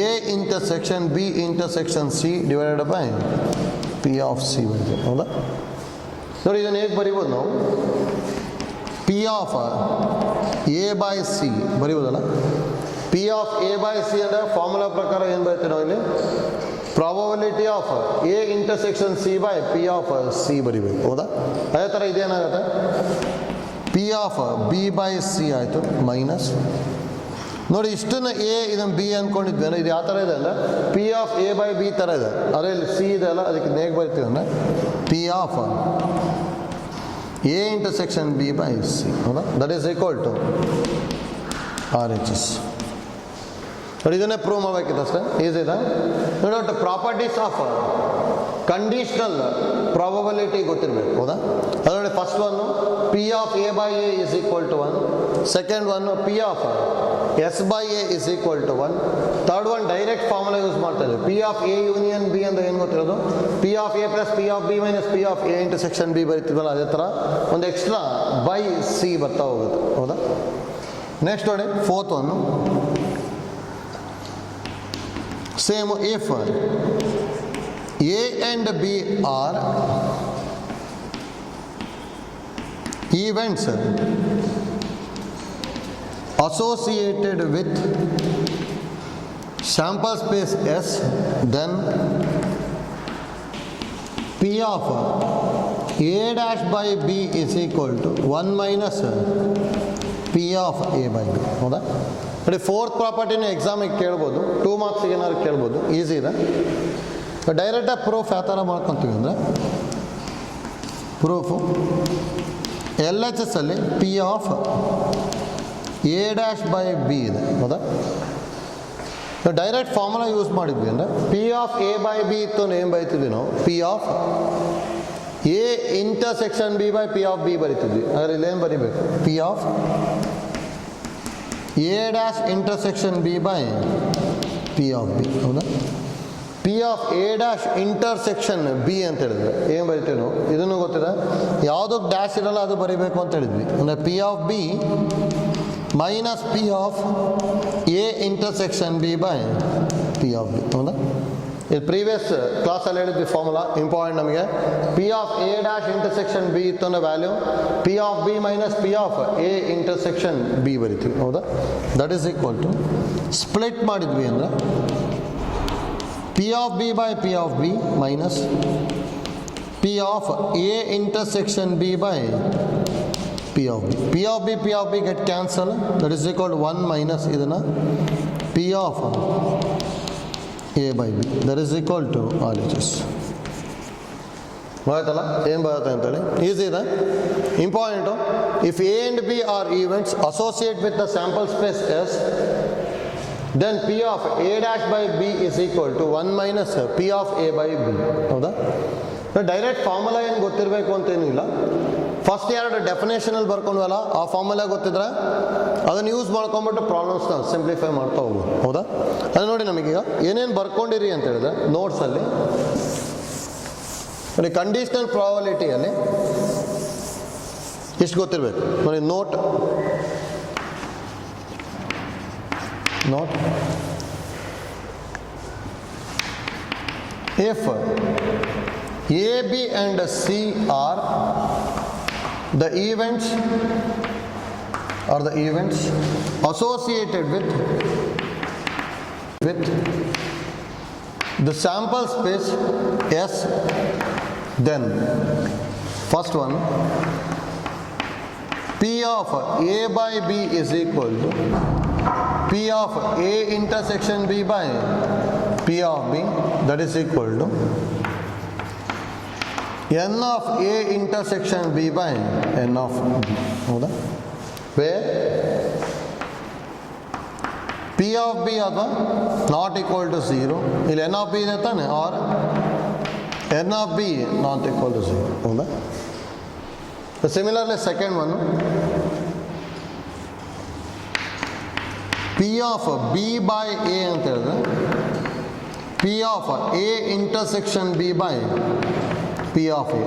A intersection B intersection C divided by P of C ಬರಿತೀವಿ, ಹೌದಾ? ನೋಡಿ ಇದನ್ನು ಹೇಗೆ ಬರಿಬೋದು ನಾವು? P of A by C ಬರಿಬೋದಲ್ಲ. P of A by C ಅಂದರೆ ಫಾರ್ಮುಲಾ ಪ್ರಕಾರ ಏನು ಬರೀತೀವಿ ನಾವು ಇಲ್ಲಿ? Probability of A intersection C by P of C ಬರಿಬೇಕು, ಹೌದಾ? ಅದೇ ಥರ ಇದೇನಾಗುತ್ತೆ? P of B by C ಆಯಿತು ಮೈನಸ್. ನೋಡಿ ಇಷ್ಟನ್ನು ಎ ಇದನ್ನು ಬಿ ಅಂದ್ಕೊಂಡಿದ್ವಿ ಅಂದರೆ ಇದು ಯಾವ ಥರ ಇದೆ ಅಂದರೆ P of A by B ಥರ ಇದೆ. ಅದೇ ಇಲ್ಲಿ ಸಿ ಇದೆ ಅಲ್ಲ, ಅದಕ್ಕೆ ಹೇಗೆ ಬರಿತೀವಿ ಅಂದರೆ P of A intersection B by C, ಹೌದಾ? That is equal to R H S. ನೋಡಿ ಇದನ್ನೇ ಪ್ರೂವ್ ಮಾಡಬೇಕಿತ್ತು ಅಷ್ಟೇ, ಈಸಿ ಇದೆ. ನೋಡಿ ಒಟ್ಟು ಪ್ರಾಪರ್ಟೀಸ್ ಆಫ್ ಕಂಡೀಷ್ನಲ್ ಪ್ರಾಬಬಿಲಿಟಿ ಗೊತ್ತಿರಬೇಕು, ಹೌದಾ? ಅದರಲ್ಲಿ first one P of A by A is equal to 1, second one P of S by A is equal to 1, third one direct formula use ಮಾಡ್ತಾ ಇದ್ದೀವಿ. P of A union B ಅಂದರೆ ಏನು ಗೊತ್ತಿರೋದು? P of A plus P of B minus P of A intersection B ಬರೀತೀವಲ್ಲ, ಅದೇ ಥರ ಒಂದು ಎಕ್ಸ್ಟ್ರಾ ಬೈ ಸಿ ಬರ್ತಾ ಹೋಗುತ್ತೆ, ಹೌದಾ? ನೆಕ್ಸ್ಟ್ ನೋಡಿ fourth one same. If A and B are events associated with sample space S, then P of A dash by B is equal to 1 minus P of A by B, ಹೌದಾ? ನೋಡಿ ಫೋರ್ತ್ ಪ್ರಾಪರ್ಟಿನ ಎಕ್ಸಾಮಿಗೆ ಕೇಳ್ಬೋದು, 2 ಮಾರ್ಕ್ಸಿಗೆ ಏನಾದ್ರು ಕೇಳ್ಬೋದು, ಈಸಿ ಇದೆ. ಡೈರೆಕ್ಟಾಗಿ ಪ್ರೂಫ್ ಯಾವ ಥರ ಮಾಡ್ಕೊತೀವಿ ಅಂದರೆ ಪ್ರೂಫು ಎಲ್ ಎಚ್ ಎಸ್ ಅಲ್ಲಿ P of A dash by B ಇದೆ, ಹೌದಾ? ಡೈರೆಕ್ಟ್ ಫಾರ್ಮುಲಾ ಯೂಸ್ ಮಾಡಿದ್ವಿ ಅಂದರೆ P of A by B ಇತ್ತು ಏನು ಬರೀತಿದ್ವಿ ನಾವು, P of A intersection B by P of B ಬರೀತಿದ್ವಿ. ಆದರೆ ಇಲ್ಲೇನು ಬರೀಬೇಕು, P of A dash intersection B by P of B. ಹೌದಾ, P of A dash intersection B ಅಂತ ಹೇಳಿದ್ರೆ ಏನು ಬರಿತೀವಿ ನಾವು, ಇದನ್ನು ಗೊತ್ತಿದೆ, ಯಾವುದಕ್ಕೆ ಡ್ಯಾಶ್ ಇರಲ್ಲ ಅದು ಬರೀಬೇಕು ಅಂತ ಹೇಳಿದ್ವಿ. ಅಂದರೆ P of B minus P of A intersection B by P of B. ಹೌದಾ, ಇದು ಪ್ರೀವಿಯಸ್ ಕ್ಲಾಸಲ್ಲಿ ಹೇಳಿದ್ವಿ ಫಾರ್ಮುಲಾ ಇಂಪಾರ್ಟೆಂಟ್ ನಮಗೆ. P of A dash intersection B ಇತ್ತು ಅನ್ನೋ value P of B minus P of A intersection B ಬರಿತೀವಿ. ಹೌದಾ, that is equal to split ಮಾಡಿದ್ವಿ ಅಂದರೆ P of B by P of B minus P of A intersection B by P of B. P of B get cancel, that is equal to 1 minus ಇದನ್ನು P of A by B, that is equal to R H. ಆಯ್ತಲ್ಲ, ಏನು ಬರುತ್ತೆ ಅಂತೇಳಿ ಈಸಿ ಇದೆ, important. If A and B are events associate with the sample space S, then P of A dash by B is equal to 1 minus P of A by B. ಹೌದಾ, ಡೈರೆಕ್ಟ್ ಫಾರ್ಮುಲಾ ಏನು ಗೊತ್ತಿರಬೇಕು ಅಂತೇನಿಲ್ಲ. ಫಸ್ಟ್ ಎರಡು ಡೆಫಿನೇಷನಲ್ಲಿ ಬರ್ಕೊಂಡ್ವಲ್ಲ ಆ ಫಾರ್ಮುಲಾ ಗೊತ್ತಿದ್ರೆ ಅದನ್ನು ಯೂಸ್ ಮಾಡ್ಕೊಂಬಿಟ್ಟು ಪ್ರಾಬ್ಲಮ್ಸ್ನ ಸಿಂಪ್ಲಿಫೈ ಮಾಡ್ತಾ ಹೋಗ್ಬೋದು. ಹೌದಾ, ಅದು ನೋಡಿ ನಮಗೀಗ ಏನೇನು ಬರ್ಕೊಂಡಿರಿ ಅಂತ ಹೇಳಿದ್ರೆ ನೋಟ್ಸಲ್ಲಿ ನೋಡಿ, ಕಂಡೀಷನಲ್ ಪ್ರಾಬಬಿಲಿಟಿಯಲ್ಲಿ ಇಷ್ಟು ಗೊತ್ತಿರಬೇಕು ನೋಡಿ. Note if A, B and C are the events associated with the sample space S, then first one, P of A by B is equal to P of A intersection B by P of B, that is equal to N of A intersection B by N of B. ಹೌದಾ, where P of B ಅಥವಾ not equal to 0, ಇಲ್ಲಿ N of B ಇದೆ ತಾನೆ, or N of B not equal to 0. ಹೌದಾ, similarly second one, P of B by A ಅಂತ ಹೇಳಿದ್ರೆ P of A intersection B by P of A.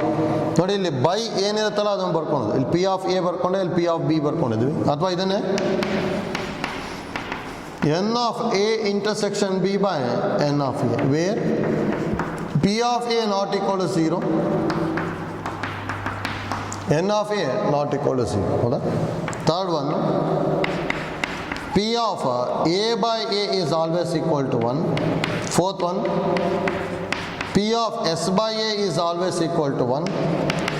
ನೋಡಿ ಇಲ್ಲಿ ಬೈ ಏನಿರುತ್ತಲ್ಲ ಅದನ್ನು ಬರ್ಕೊಳ್ಳೋದು, ಇಲ್ಲಿ P of A ಬರ್ಕೊಂಡೆ, ಇಲ್ಲಿ P of B ಬರ್ಕೊಂಡಿದ್ವಿ. ಅಥವಾ ಇದನ್ನೇ N of A intersection B by N of A, where P of A not equal to 0, N of A not equal to 0. ಹೌದಾ, third one, P of A by A is always equal to 1. Fourth one, P of S by A is always equal to 1.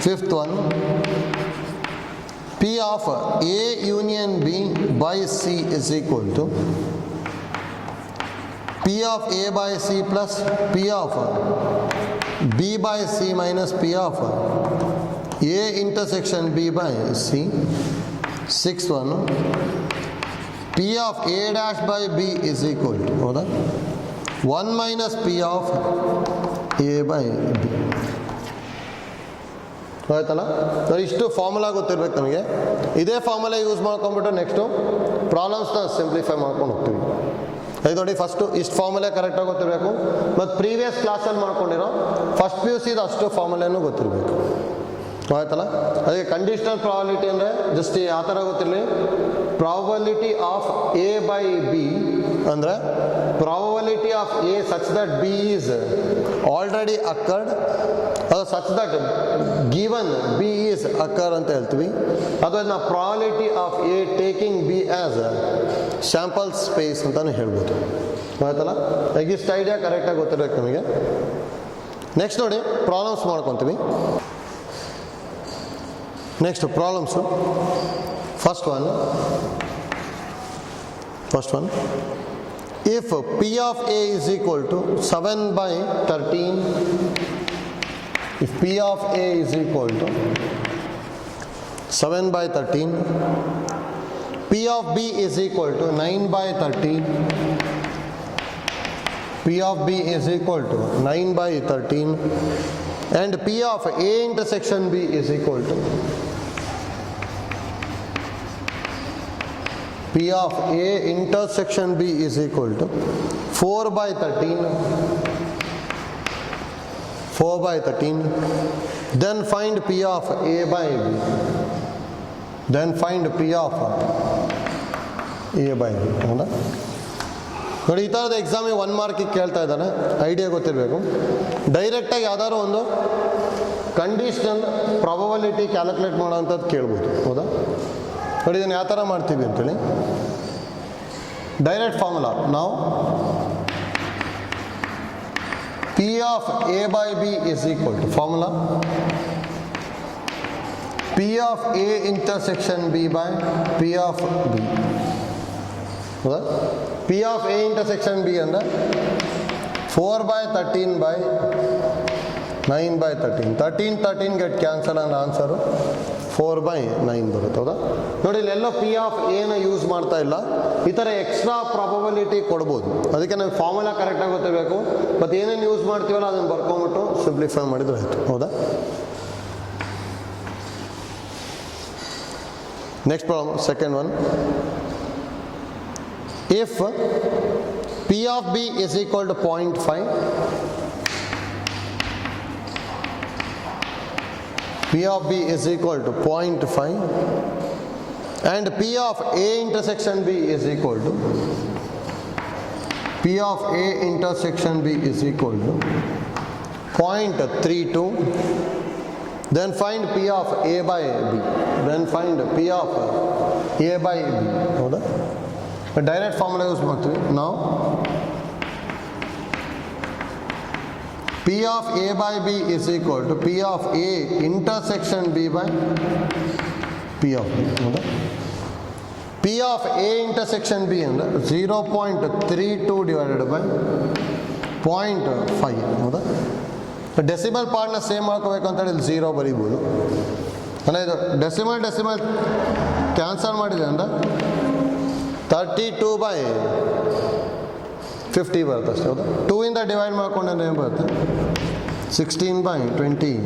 Fifth one, P of A union B by C is equal to P of A by C plus P of B by C minus P of A intersection B by C. Sixth one, P of A dash by B is equal to, ಹೌದಾ, 1 minus P of A by B. ಆಯ್ತಲ್ಲ, ಇಷ್ಟು ಫಾರ್ಮುಲಾ ಗೊತ್ತಿರ್ಬೇಕು ನಮಗೆ. ಇದೇ ಫಾರ್ಮುಲಾ ಯೂಸ್ ಮಾಡ್ಕೊಂಡ್ಬಿಟ್ಟು ನೆಕ್ಸ್ಟು ಪ್ರಾಬ್ಲಮ್ಸ್ನ ಸಿಂಪ್ಲಿಫೈ ಮಾಡ್ಕೊಂಡು ಹೋಗ್ತೀವಿ. ಅದು ನೋಡಿ, ಫಸ್ಟು ಇಷ್ಟು ಫಾರ್ಮುಲಾ ಕರೆಕ್ಟಾಗಿ ಗೊತ್ತಿರಬೇಕು, ಮತ್ತು ಪ್ರೀವಿಯಸ್ ಕ್ಲಾಸಲ್ಲಿ ಮಾಡ್ಕೊಂಡಿರೋ ಫಸ್ಟ್ PUC ಅಷ್ಟು ಫಾರ್ಮುಲಾನು ಗೊತ್ತಿರಬೇಕು. ಆಯ್ತಲ್ಲ, ಅದಕ್ಕೆ ಕಂಡೀಷನಲ್ ಪ್ರಾಬಬಿಲಿಟಿ ಅಂದರೆ ಜಸ್ಟ್ ಆ ಥರ ಗೊತ್ತಿರಲಿ. Probability of A by B ಅಂದರೆ probability of A such that B is already occurred, ಅದು such that given B is occur ಅಂತ ಹೇಳ್ತೀವಿ. ಅದನ್ನ probability of A taking B as sample space ಅಂತಲೇ ಹೇಳ್ಬೋದು. ಆಯ್ತಲ್ಲ, ಈಗ ಇಷ್ಟು ಐಡಿಯಾ ಕರೆಕ್ಟಾಗಿ ಗೊತ್ತಿರಬೇಕು ನಮಗೆ. ನೆಕ್ಸ್ಟ್ ನೋಡಿ, ಪ್ರಾಬ್ಲಮ್ಸ್ ಮಾಡ್ಕೊತೀವಿ. Next problems, first one, if P of A is equal to 7 by 13, if P of A is equal to 7 by 13, P of B is equal to 9 by 13, P of B is equal to 9 by 13 and P of A intersection B is equal to P of A intersection B is equal to 4 by 13. 4 by 13. Then find P of A by B. Then find P of A by B. ಹೌದಾ ನೋಡಿ, ಈ ಥರದ ಎಕ್ಸಾಮಿಗೆ 1 ಮಾರ್ಕಿಗೆ ಕೇಳ್ತಾ ಇದ್ದಾನೆ, ಐಡಿಯಾ ಗೊತ್ತಿರಬೇಕು. ಡೈರೆಕ್ಟಾಗಿ ಯಾವ್ದಾದ್ರು ಒಂದು ಕಂಡೀಷನಲ್ ಪ್ರಾಬಬಿಲಿಟಿ ಕ್ಯಾಲ್ಕುಲೇಟ್ ಮಾಡೋವಂಥದ್ದು ಕೇಳ್ಬೋದು. ಹೌದಾ ನೋಡಿ, ಇದನ್ನು ಯಾವ ಥರ ಮಾಡ್ತೀವಿ ಅಂತೇಳಿ ಡೈರೆಕ್ಟ್ ಫಾರ್ಮುಲಾ. ನಾವು P of A by B is equal to formula P of A intersection B by P of B. P of A intersection B ಅಂದ್ರೆ 4 by 13 by 9 by 13. 13 get cancel and answer 4 by 9 ಬರುತ್ತೆ. ಹೌದಾ ನೋಡಿ, ಇಲ್ಲೆಲ್ಲೋ P of A ನ ಯೂಸ್ ಮಾಡ್ತಾ ಇಲ್ಲ. ಈ ಥರ ಎಕ್ಸ್ಟ್ರಾ ಪ್ರಾಬಬಿಲಿಟಿ ಕೊಡ್ಬೋದು. ಅದಕ್ಕೆ ನಾವು ಫಾರ್ಮುಲಾ ಕರೆಕ್ಟಾಗಿ ಗೊತ್ತಿರಬೇಕು. ಮತ್ತು ಏನೇನು ಯೂಸ್ ಮಾಡ್ತೀವಲ್ಲ ಅದನ್ನು ಬರ್ಕೊಂಬಿಟ್ಟು ಸಿಂಪ್ಲಿಫೈ ಮಾಡಿದ್ರೆ ಆಯಿತು. ಹೌದಾ next problem, second one. If P of B is equal to 0.5, P of B is equal to 0.5 and P of A intersection B is equal to P of A intersection B is equal to 0.32, then find P of A by B. Then find P of A by B. ಹೌದಾ ಡೈರೆಕ್ಟ್ ಫಾರ್ಮುಲಾ ಯೂಸ್ ಮಾಡ್ತೀವಿ ನಾವು. P of A by B is equal to P of A intersection B by P of B. ಹೌದಾ P of A intersection B ಅಂದರೆ 0.32 divided by 0.5. ಹೌದಾ ಡೆಸಿಮಲ್ ಪಾರ್ಟ್ನ ಸೇಮ್ ಮಾಡ್ಕೋಬೇಕು ಅಂತೇಳಿ ಇಲ್ಲಿ 0 ಬರೀಬೋದು. ಅಂದರೆ ಇದು ಡೆಸಿಮಲ್ ಕ್ಯಾನ್ಸಲ್ ಮಾಡಿದೆ ಅಂದರೆ 32 by 50 ಬರುತ್ತೆ ಅಷ್ಟೇ. ಹೌದಾ 2 ಇಂದ ಡಿವೈಡ್ ಮಾಡ್ಕೊಂಡ್ರೆ ಏನು ಬರುತ್ತೆ? 16 by 25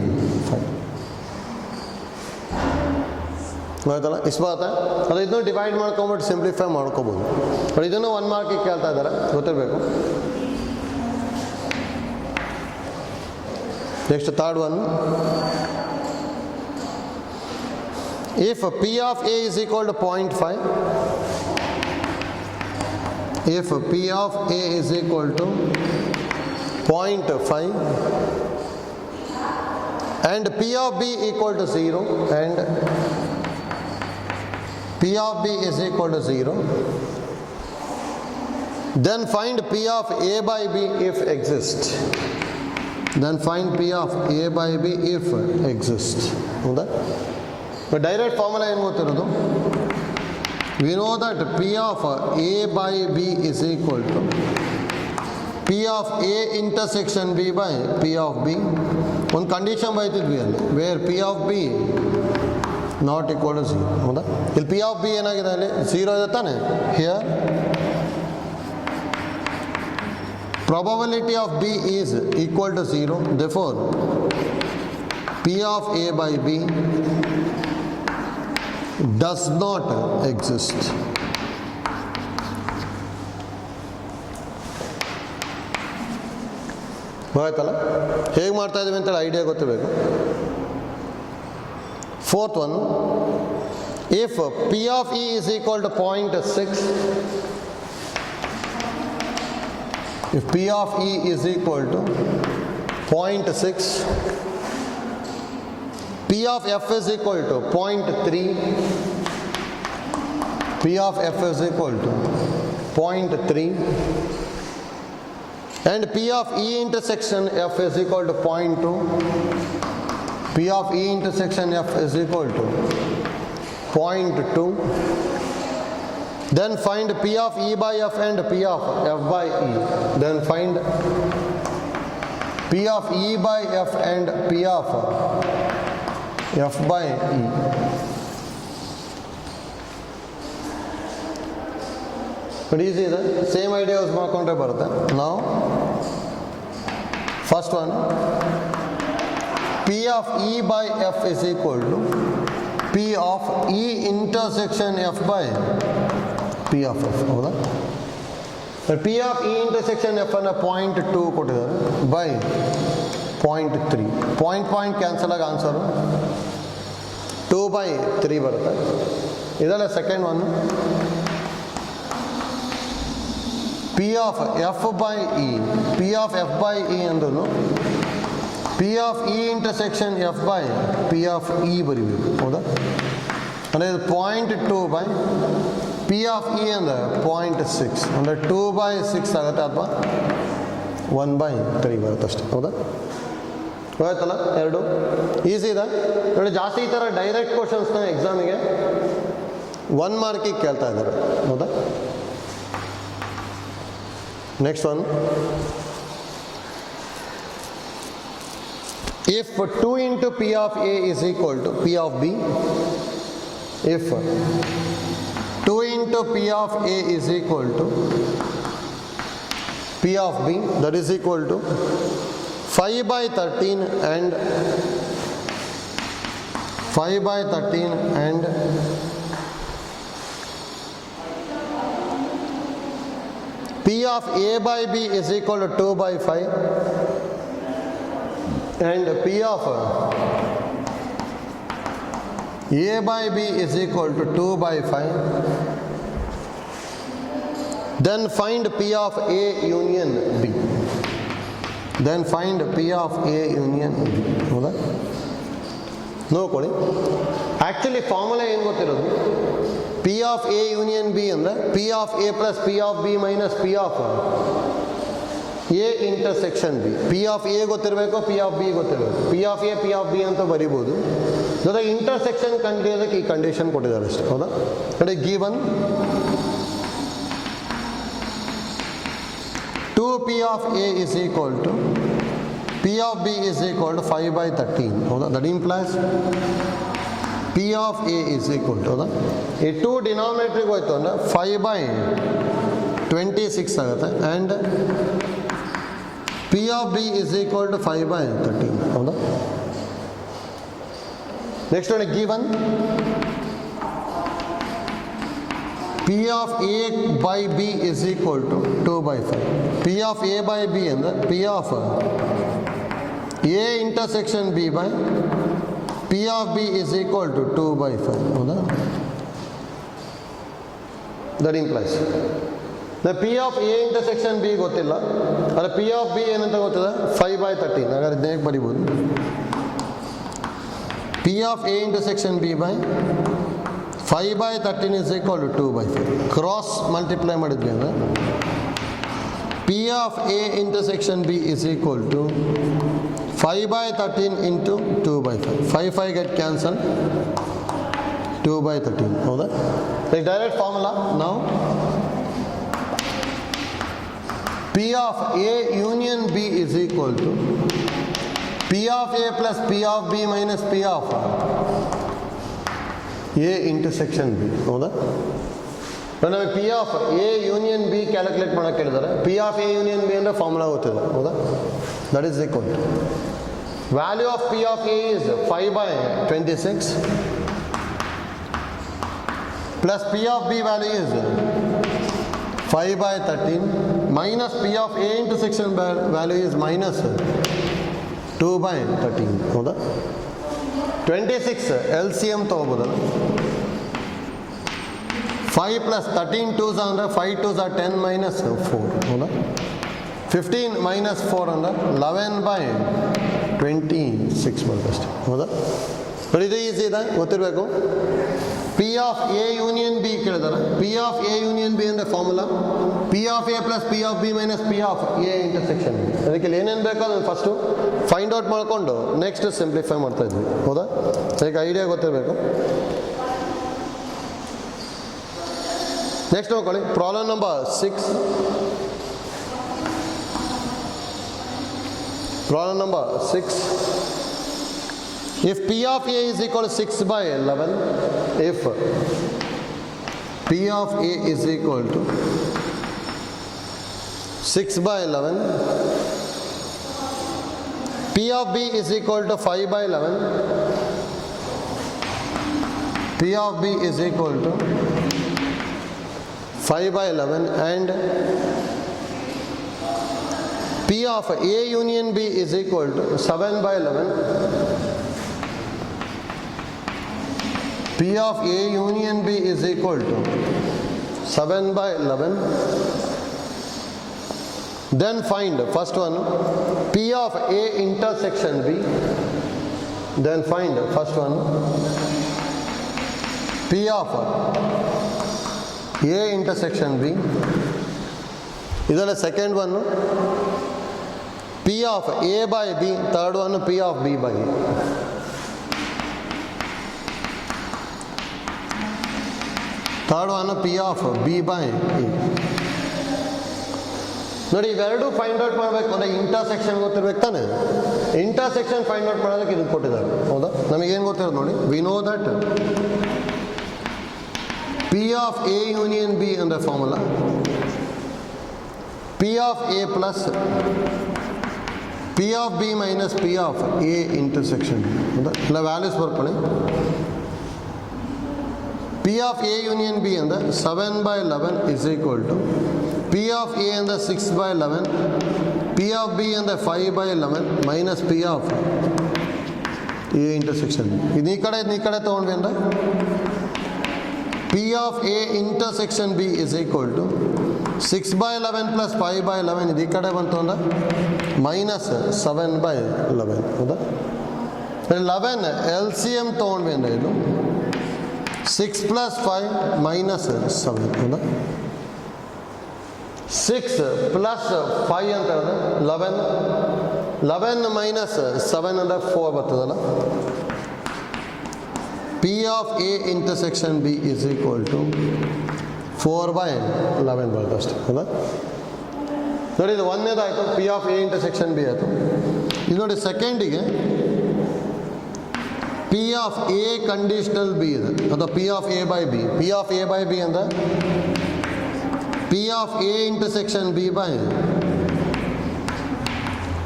ಆಯ್ತಲ್ಲ, ಇಷ್ಟು ಬರುತ್ತೆ. ಅದು ಇದನ್ನು ಡಿವೈಡ್ ಮಾಡ್ಕೊಂಬಿಟ್ಟು ಸಿಂಪ್ಲಿಫೈ ಮಾಡ್ಕೋಬೋದು. ಬಟ್ ಇದನ್ನು 1 ಮಾರ್ಕಿಗೆ ಕೇಳ್ತಾ ಇದ್ದಾರೆ, ಗೊತ್ತಿರಬೇಕು. Next third one. If P of A is equal to 0.5, if P of A is equal to 0.5 and P of B equal to 0 and P of B is equal to 0, then find P of A by B if exists. Then find P of A by B if exists. ಹೌದಾ ಡೈರೆಕ್ಟ್ ಫಾರ್ಮುಲಾ ಏನು ಗೊತ್ತಿರೋದು? We know that P of A by B is equal to P of A intersection B by P of B. ಒಂದು ಕಂಡೀಷನ್ ಬೈತಿದ್ವಿ ಅಲ್ಲಿ, where P of B not equal to 0. ಹೌದಾ ಇಲ್ಲಿ P of B ಏನಾಗಿದೆ, ಅಲ್ಲಿ 0 ಇದೆ ತಾನೆ. Here probability of B is equal to 0, therefore P of A by B does not exist. ಆಯ್ತಲ್ಲ, ಹೇಗೆ ಮಾಡ್ತಾ ಇದ್ದೀವಿ ಅಂತೇಳಿ ಐಡಿಯಾ ಗೊತ್ತಿರಬೇಕು. Fourth one. If P of E is equal to 0.6, if P of E is equal to 0.6, P of F is equal to 0.3, P of F is equal to 0.3 and P of E intersection F is equal to 0.2, P of E intersection F is equal to 0.2, then find P of E by F and P of F by E. Then find P of E by F and P of F by E. But easy ಇದೆ, ಸೇಮ್ ಐಡಿಯಾ ಯೂಸ್ ಮಾಡ್ಕೊಂಡ್ರೆ ಬರುತ್ತೆ. ನಾವು first one, P of E by F is equal to P of E intersection F by P of F. ಹೌದಾ? P of E intersection F ಅನ್ನು 0.2 ಕೊಟ್ಟಿದ್ದಾರೆ by 0.3. ಪಾಯಿಂಟ್ ಕ್ಯಾನ್ಸಲ್ ಆಗಿ ಆನ್ಸರು 2/3 ಬರುತ್ತೆ. ಇದೆಲ್ಲ second one, P of F by E. P of F by E ಅಂದ್ರೂ P of E intersection F by P of E ಬರೀಬೇಕು. ಹೌದಾ? ಅಂದರೆ 0.2 by P of E ಅಂದರೆ 0.6 ಅಂದರೆ 2/6 ಆಗುತ್ತೆ ಅಥವಾ 1/3 ಬರುತ್ತೆ ಅಷ್ಟೇ. ಹೌದಾ? ಹೋಯ್ತಲ್ಲ ಎರಡು? ಈಸಿ ಇದೆ ನೋಡಿ. ಜಾಸ್ತಿ ಈ ಥರ ಡೈರೆಕ್ಟ್ ಕ್ವಶನ್ಸ್ನ ಎಕ್ಸಾಮಿಗೆ 1 ಮಾರ್ಕಿಗೆ ಕೇಳ್ತಾ ಇದ್ದಾರೆ. ಹೌದಾ? Next one, if 2 into P of A is equal to P of B, if 2 into P of A is equal to P of B, that is equal to 5/13 and 5/13 and P of A by B is equal to 2/5 and P of A by B is equal to 2/5, then find P of A union B. Then find P of A union B. ಹೌದಾ? ನೋಡ್ಕೊಳ್ಳಿ, ಆ್ಯಕ್ಚುಲಿ ಫಾರ್ಮುಲಾ ಏನು ಗೊತ್ತಿರೋದು, P of A union B ಅಂದರೆ P of A plus P of B minus P of A intersection B. P of A ಗೊತ್ತಿರಬೇಕು, P of B ಗೊತ್ತಿರಬೇಕು. P of A P of B ಅಂತ ಬರಿಬೋದು. ಜೊತೆಗೆ ಇಂಟರ್ಸೆಕ್ಷನ್ ಕಂಡಿರೋದಕ್ಕೆ ಈ ಕಂಡೀಷನ್ ಕೊಟ್ಟಿದ್ದಾರೆ ಅಷ್ಟೇ. ಹೌದಾ? ನೋಡಿ, given 2P of A is equal to P of B is equal to 5/13. ಹೌದಾ? That implies P of A is equal to, ಹೌದಾ, ಈ 2 ಡಿನಾಮಿನೇಟ್ರಿಗೆ ಹೋಯ್ತು ಅಂದರೆ 5/26 ಆಗುತ್ತೆ and P of B is equal to 5/13. ಹೌದಾ? ನೆಕ್ಸ್ಟ್ ನೋಡಿ, given P of A by B is equal to 2/5. P of A by B ಅಂದರೆ P of A intersection B by P of B is equal to 2/5. ಹೌದಾ? That implies P of A intersection B ಗೊತ್ತಿಲ್ಲ, ಆದರೆ P of B ಏನಂತ ಗೊತ್ತಿದೆ, 5/13. ಹಾಗಾದ್ರೆ ಇದನ್ನ ಹೇಗೆ ಬರಿಬೋದು? P of A intersection B by 5/13 is equal to 2/5. Cross multiply ಮಾಡಿದ್ವಿ ಅಂದರೆ P of A intersection B is equal to 5/13 into 2/5. 5 get cancelled, 2/13. ಹೌದಾ? ಡೈರೆಕ್ಟ್ ಫಾರ್ಮುಲಾ ನಾವು P of A union B is equal to P of A plus P of B minus P of A intersection B. ಹೌದಾ? ನಮಗೆ P of A union B calculate ಮಾಡೋಕ್ಕೆ ಹೇಳಿದ್ದಾರೆ. P of A union B ಅಂದರೆ ಫಾರ್ಮುಲಾ ಗೊತ್ತಿದೆ. ಹೌದಾ? That is equal to value of P of A is 5/26 plus P of B value is 5/13 minus P of A intersection value is minus 2/13. ಹೌದಾ? 26 LCM ತಗೋಬೋದಲ್ಲ. 5 plus 13 2s ಅಂದರೆ 5 2s are 10 minus 4. ಹೌದಾ? 15 minus 4 ಅಂದರೆ 11/26 ಬರುತ್ತೆ ಅಷ್ಟೇ. ಹೌದಾ? ನೋಡಿ, ಇದು ಈಸಿ ಇದೆ, ಗೊತ್ತಿರಬೇಕು. P of A union B ಕೇಳಿದಾರೆ. P of A union B ಅಂದರೆ formula P of A plus P of B minus P of A intersection. ಅದಕ್ಕೆ ಏನೇನು ಬೇಕೋ ಅದನ್ನು ಫಸ್ಟು ಫೈಂಡ್ ಔಟ್ ಮಾಡಿಕೊಂಡು ನೆಕ್ಸ್ಟ್ ಸಿಂಪ್ಲಿಫೈ ಮಾಡ್ತಾ ಇದ್ವಿ. ಹೌದಾ? ಅದಕ್ಕೆ ಐಡಿಯಾ ಗೊತ್ತಿರಬೇಕು. ನೆಕ್ಸ್ಟ್ ನೋಡ್ಕೊಳ್ಳಿ, problem number 6. Problem number 6. If P of A is equal to 6/11, if P of A is equal to 6/11 P of B is equal to 5 by 11. P of B is equal to 5 by 11 and P of A union B is equal to 7 by 11. P of A union B is equal to 7 by 11. Then find first one P of A intersection B. Then find first one P of A intersection B. Idala second one P of A by B. Third one P of B by A. Third one P of B by A. ನೋಡಿ ಇವೆರಡು ಫೈಂಡ್ ಔಟ್ ಮಾಡಬೇಕು ಅಂದರೆ ಇಂಟರ್ಸೆಕ್ಷನ್ ಗೊತ್ತಿರ್ಬೇಕು ತಾನೆ. ಇಂಟರ್ಸೆಕ್ಷನ್ ಫೈಂಡ್ ಔಟ್ ಮಾಡೋದಕ್ಕೆ ಇದನ್ನು ಕೊಟ್ಟಿದ್ದಾರೆ, ಹೌದಾ? ನಮಗೇನು ಗೊತ್ತಿರೋದು ನೋಡಿ, V know that P of A union B ಅಂದರೆ formula P of A plus P of B minus P of A intersection, ಹೌದಾ? ಇಲ್ಲ ವ್ಯಾಲ್ಯೂಸ್ ಬರ್ಕೊಳ್ಳಿ. P of A union B ಅಂದರೆ 7 by 11 is equal to P of A ಅಂದರೆ 6 by 11, P of B ಅಂದರೆ 5 by 11 minus P of A intersection. ಇದು ಈ ಕಡೆ ತೊಗೊಂಡ್ವಿ ಅಂದರೆ P of A intersection B is equal to 6 by 11 plus 5 by 11. ಇದು ಈ ಕಡೆ ಬಂತು ಅಂದರೆ minus 7 by 11, ಹೌದಾ? 11 LCM ತೊಗೊಂಡ್ವಿ ಅಂದರೆ ಇದು 6 plus 5 minus 7, ಹೌದಾ? 6 plus 5 ಅಂತ ಹೇಳಿದ್ರೆ 11 minus 7 ಅಂದರೆ 4 ಬರ್ತದಲ್ಲ. P of A intersection B is equal to 4 by 11 ಬರುತ್ತೆ ಅಷ್ಟೇ, ಹೌದಾ? ನೋಡಿ ಇದು ಒಂದನೇದಾಯಿತು, P of A intersection B ಆಯಿತು. ಇದು ನೋಡಿ ಸೆಕೆಂಡಿಗೆ P of A conditional B ಇದೆ, ಅಥವಾ P of A by B. P of A by B ಅಂದರೆ P of A intersection B by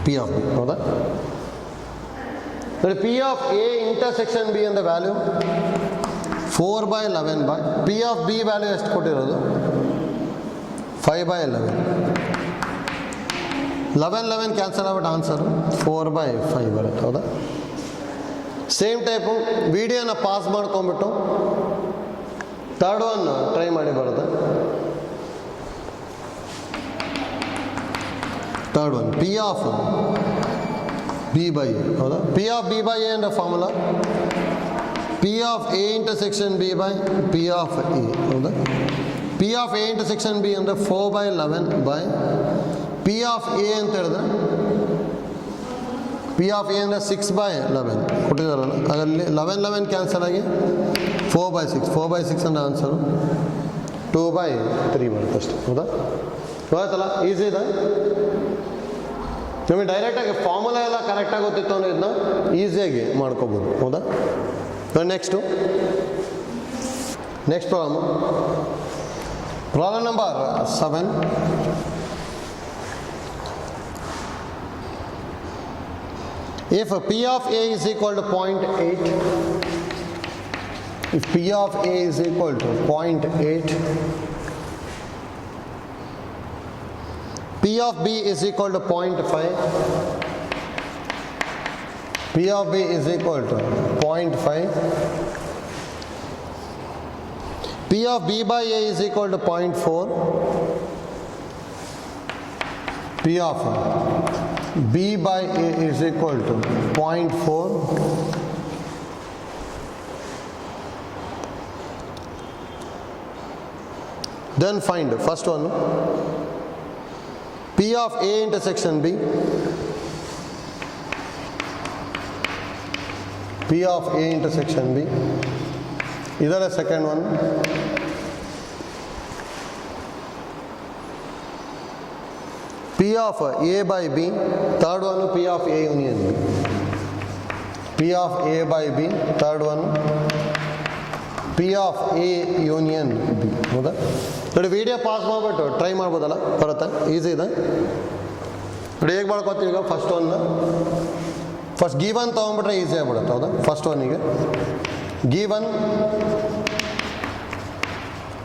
P of B, ಹೌದಾ? ನೋಡಿ P of A intersection B ಅಂದರೆ value 4 by 11 by P of B value ಎಷ್ಟು ಕೊಟ್ಟಿರೋದು 5 by 11. 11 ಕ್ಯಾನ್ಸಲ್ ಆಗ್ಬಿಟ್ಟು ಆನ್ಸರು 4 by 5 ಬರುತ್ತೆ, ಹೌದಾ? ಸೇಮ್ ಟೈಪು ವಿಡಿಯೋನ ಪಾಸ್ ಮಾಡ್ಕೊಂಬಿಟ್ಟು ಥರ್ಡ್ ಒನ್ ಟ್ರೈ ಮಾಡಿ ಬರುತ್ತೆ. Third one P of B by A, ಹೌದಾ? P of B by A ಅಂದರೆ formula P of A intersection B by P of A, ಹೌದಾ? P of A intersection B ಅಂದರೆ 4 by 11 by P of A ಅಂತ ಹೇಳಿದ್ರೆ P of A ಅಂದರೆ 6 by 11 ಕೊಟ್ಟಿದ್ದಾರಲ್ಲ, ಅದರಲ್ಲಿ 11 ಕ್ಯಾನ್ಸಲ್ ಆಗಿ 4 by 6 ಅಂದರೆ ಆನ್ಸರು 2 by 3 ಬರುತ್ತೆ ಅಷ್ಟೇ, ಹೌದಾ? ಗೊತ್ತಾಯ್ತಲ್ಲ, ಈಸಿ ಇದೆ. ನಿಮಗೆ ಡೈರೆಕ್ಟಾಗಿ ಫಾರ್ಮುಲಾ ಎಲ್ಲ ಕರೆಕ್ಟಾಗಿ ಗೊತ್ತಿತ್ತು ಅಂದರೆ ಇದನ್ನ ಈಸಿಯಾಗಿ ಮಾಡ್ಕೋಬೋದು, ಹೌದಾ? Next problem number 7. If P of A is equal to 0.8, if P of A is equal to 0.8, P of B is equal to 0.5, P of B is equal to 0.5, P of B by A is equal to 0.4, P of B by A is equal to 0.4, then find first one P of A intersection B, P of A intersection B. ಇದರ second one P of A by B, third one P of A union B. P of A by B, third one P of A union B, ಹೌದಾ? ನೋಡಿ ವಿಡಿಯೋ ಪಾಸ್ ಮಾಡಿಬಿಟ್ಟು ಟ್ರೈ ಮಾಡ್ಬೋದಲ್ಲ, ಬರುತ್ತೆ, ಈಸಿ ಇದೆ. ನೋಡಿ ಹೇಗೆ ಮಾಡ್ಕೊತೀವಿ ಈಗ ಫಸ್ಟ್ ಒನ್ ಫಸ್ಟ್ ಗಿವನ್ ತೊಗೊಂಡ್ಬಿಟ್ರೆ ಈಸಿ ಆಗ್ಬಿಡುತ್ತೆ, ಹೌದಾ? ಫಸ್ಟ್ ಒನ್ನಿಗೆ given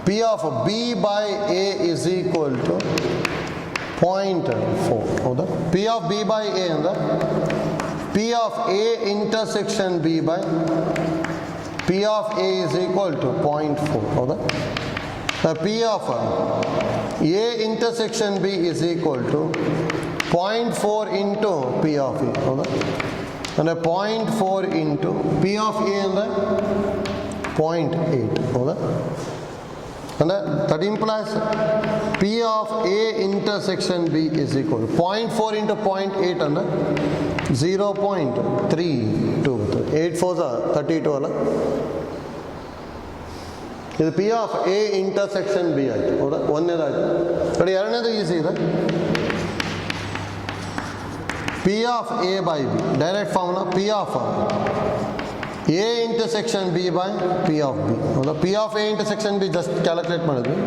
P of B by A is equal to 0.4, ಹೌದಾ? P of B by A ಅಂದ್ರೆ P of A intersection B by P of A is equal to 0.4, ಹೌದಾ? P of A intersection B is equal to 0.4 into P of A, ಹೌದಾ? ಅಂದರೆ 0.4 into P of A ಅಂದರೆ 0.8, ಹೌದಾ? ಅಂದರೆ that implies P of A intersection B is equal to 0.4 into 0.8 ಅಂದರೆ 0.32 ಬರ್ತದೆ. 8 4s 32 ಅಲ್ಲ, ಇದು P of A intersection B ಆಯಿತು, ಹೌದಾ? ಒಂದನೇದಾಯಿತು. ನೋಡಿ ಎರಡನೇದು ಈಸಿ ಇದೆ. P of A by B direct formula P of A intersection B by P of B, ಹೌದಾ? P of A intersection B just calculate ಮಾಡಿದ್ವಿ.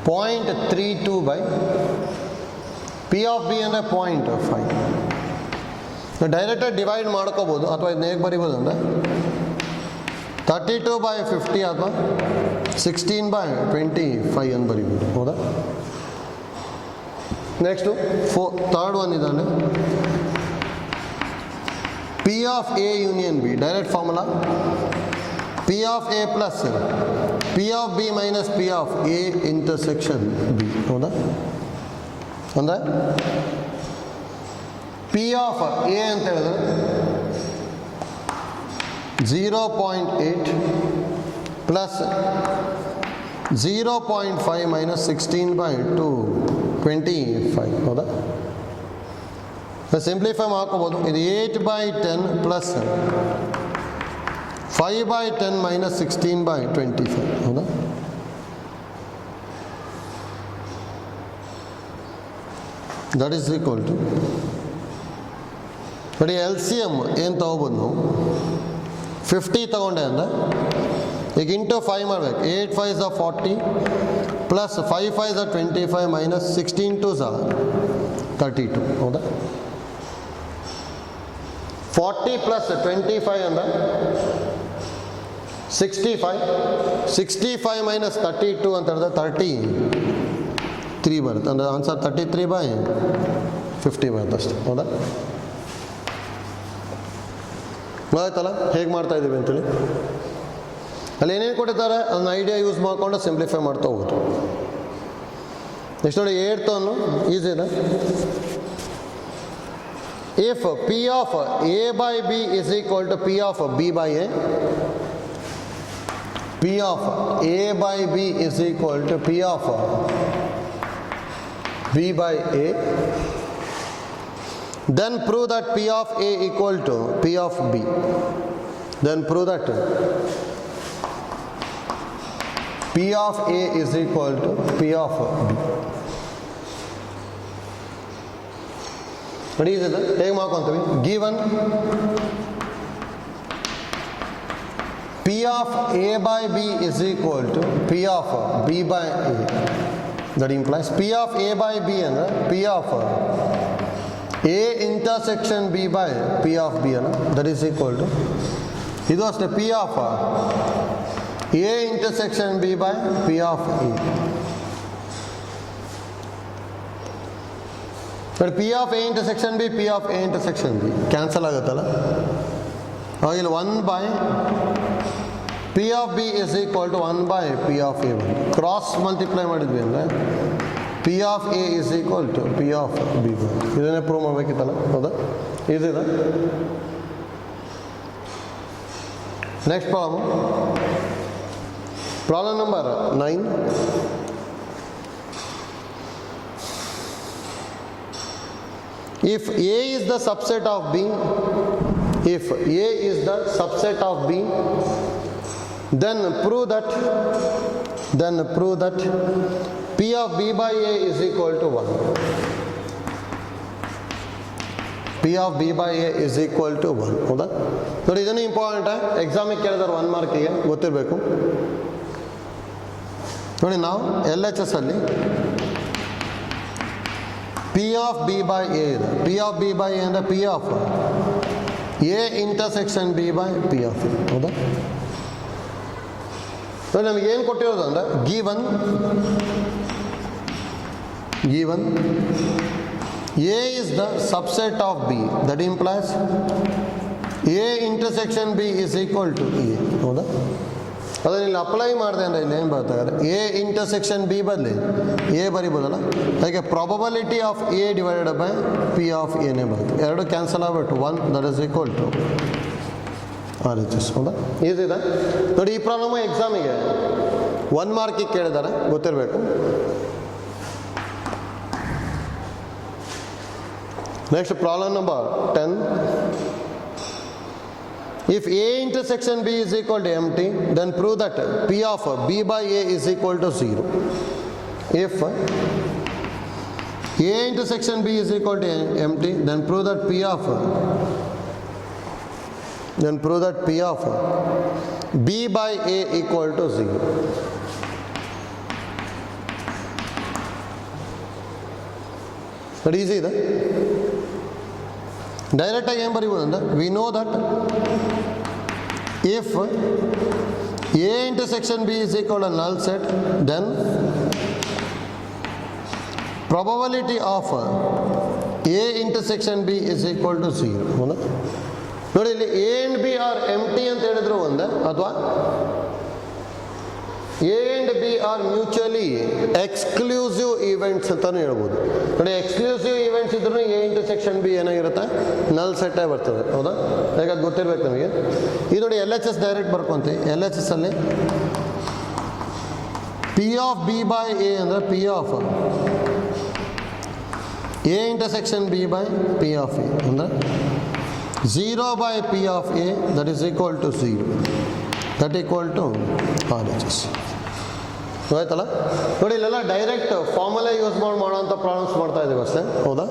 0.32 by P of B ಅಂದರೆ 0.5. ಡೈರೆಕ್ಟಾಗಿ ಡಿವೈಡ್ ಮಾಡ್ಕೋಬೋದು, ಅಥವಾ ಇದನ್ನ ಹೇಗೆ ಬರಿಬೋದು ಅಂದರೆ 32 by 50 ಅಥವಾ 16 by 25 ಅಂತ ಬರಿಬೋದು, ಹೌದಾ? ನೆಕ್ಸ್ಟು ಥರ್ಡ್ ಒನ್ ಇದ್ದಾನೆ P of A union B, direct formula P of A plus P of B minus P of A intersection B, ಹೌದಾ? ಅಂದರೆ P of A ಅಂತ ಹೇಳಿದ್ರೆ 0.8 plus 0.5 minus 16 by 2 25, ಹೌದಾ? ಸಿಂಪ್ಲಿಫೈ ಮಾಡ್ಕೋಬೋದು. ಇದು 8 by 10 plus 5 by 10 minus 16 by 25, ಹೌದಾ? ದಟ್ ಈಸ್ ಈಕ್ವಲ್ ಟು ನೋಡಿ ಎಲ್ ಸಿ ಎಮ್ ಏನು ತೊಗೋಬೋದು ನಾವು 50 ತೊಗೊಂಡೆ ಅಂದರೆ ಈಗ ಇಂಟು 5 ಮಾಡಬೇಕು. 8 5s 40 plus 5 5s 25 minus 16 2s 32, ಹೌದಾ? 40 ಪ್ಲಸ್ 25 ಅಂದರೆ 65 ಮೈನಸ್ 32 ಅಂತ ಹೇಳಿದ್ರೆ 33 ಬರುತ್ತೆ. ಅಂದರೆ ಆನ್ಸರ್ 33 by 50 ಬರುತ್ತೆ ಅಷ್ಟೇ, ಹೌದಾ? ಗೊತ್ತಾಯ್ತಲ್ಲ ಹೇಗೆ ಮಾಡ್ತಾ ಇದ್ದೀವಿ ಅಂತೇಳಿ. ಅಲ್ಲಿ ಏನೇನು ಕೊಟ್ಟಿದ್ದಾರೆ ಅದನ್ನ ಐಡಿಯಾ ಯೂಸ್ ಮಾಡಿಕೊಂಡು ಸಿಂಪ್ಲಿಫೈ ಮಾಡ್ತಾ ಹೋಗೋದು. ನೆಕ್ಸ್ಟ್ ನೋಡಿ 8th ಒನ್ನು ಈಸಿ ಇದೆ. If P of A by B is equal to P of B by A, P of A by B is equal to P of B by A, then prove that P of A equal to P of B. Then prove that P of A is equal to P of B. ನೋಡಿ ಇದೆ ಹೇಗೆ ಮಾಡ್ಕೊಂತೀವಿ. Given P of A by B is equal to P of B by A. That implies P of A by B ಅಂದರೆ P of A intersection B by P of B ಅಲ್ಲ, that is equal to ಇದು ಅಷ್ಟೇ P of A intersection B by P of A. But P of A intersection B, P of A intersection B cancel ಆಗುತ್ತಲ್ಲ. ಇಲ್ಲಿ 1 by P of B is equal to 1 by P of A. Cross multiply ಮಾಡಿದ್ವಿ ಅಂದರೆ P of A is equal to P of B. ಇದನ್ನೇ ಪ್ರೂವ್ ಮಾಡಬೇಕಿತ್ತಲ್ಲ, ಹೌದಾ? ಇದಿದೆ. Next problem number 9. If A is the subset of B, if A is the subset of B, then prove that P of B by A is equal to 1. P of B by A is equal to 1, ಹೌದಾ? ನೋಡಿ ಇದನ್ನು ಇಂಪಾರ್ಟೆಂಟ್, ಎಕ್ಸಾಮಿಗೆ ಕೇಳಿದ್ರೆ 1 ಮಾರ್ಕಿಗೆ ಗೊತ್ತಿರಬೇಕು. ನೋಡಿ ನಾವು LHS ಅಲ್ಲಿ P of B by A ಇದೆ. P of B by A ಅಂದರೆ P of A intersection B by P of A. ಹೌದಾ? ನಮಗೆ ಏನು ಕೊಟ್ಟಿರೋದು ಅಂದರೆ given A is the subset of B. That implies A intersection B is equal to A. ಹೌದಾ? ಅದನ್ನು ಇಲ್ಲಿ ಅಪ್ಲೈ ಮಾಡಿದೆ ಅಂದರೆ ಇಲ್ಲಿ ಏನು ಬರ್ತಾರೆ, ಎ ಇಂಟರ್ಸೆಕ್ಷನ್ ಬಿ ಬದಲಿ ಎ ಬರಿಬೋದಲ್ಲ, ಹಾಗೆ probability of A divided by P of ಎನೇ ಬರುತ್ತೆ. ಎರಡು ಕ್ಯಾನ್ಸಲ್ ಆಗ್ಬಿಟ್ಟು 1 that is equal to RHS. ಹೌದಾ? ಈಸಿ ಇದೆ ನೋಡಿ. ಈ ಪ್ರಾಬ್ಲಮ್ ಎಕ್ಸಾಮಿಗೆ 1 ಮಾರ್ಕಿಗೆ ಕೇಳಿದ್ದಾರೆ, ಗೊತ್ತಿರಬೇಕು. Next, problem number 10. If A intersection B is equal to empty, then prove that P of B by A is equal to 0. If A intersection B is equal to empty, then prove that P of B by A equal to 0. That easy ಇದೆ. ಡೈರೆಕ್ಟಾಗಿ ಏನು ಬರೀಬೋದು ಅಂದರೆ, we know that if A intersection B is equal to null set, then probability of A intersection B is equal to 0. ಹೌದಾ? ನೋಡಿ, ಇಲ್ಲಿ A and B are empty ಅಂತ ಹೇಳಿದ್ರು ಒಂದೇ, ಅಥವಾ A and B are mutually exclusive events ಅಂತಲೂ ಹೇಳ್ಬೋದು. ನೋಡಿ, ಎಕ್ಸ್ಕ್ಲೂಸಿವ್ ಈವೆಂಟ್ಸ್ ಇದ್ರೂ ಎ ಇಂಟರ್ಸೆಕ್ಷನ್ ಬಿ ಏನಾಗಿರುತ್ತೆ, ನಲ್ ಸೆಟ್ಟೇ ಬರ್ತದೆ. ಹೌದಾ? ಈಗ ಅದು ಗೊತ್ತಿರ್ಬೇಕು ನಮಗೆ. ಇದು ನೋಡಿ, LHS ಡೈರೆಕ್ಟ್ ಬರ್ಕೊಂತೀವಿ. LHS ಅಲ್ಲಿ P of B by A ಅಂದರೆ P of A intersection B by P of A ಅಂದರೆ 0 by P of A that is equal to 0. That equal to RHS. ಆಯ್ತಲ್ಲ? ನೋಡಿ, ಇಲ್ಲೆಲ್ಲ ಡೈರೆಕ್ಟ್ ಫಾರ್ಮುಲಾ ಯೂಸ್ ಮಾಡೋಂಥ ಪ್ರಾಬ್ಲಮ್ಸ್ ಮಾಡ್ತಾ ಇದ್ದೀವಿ ಅಷ್ಟೇ. ಹೌದಾ?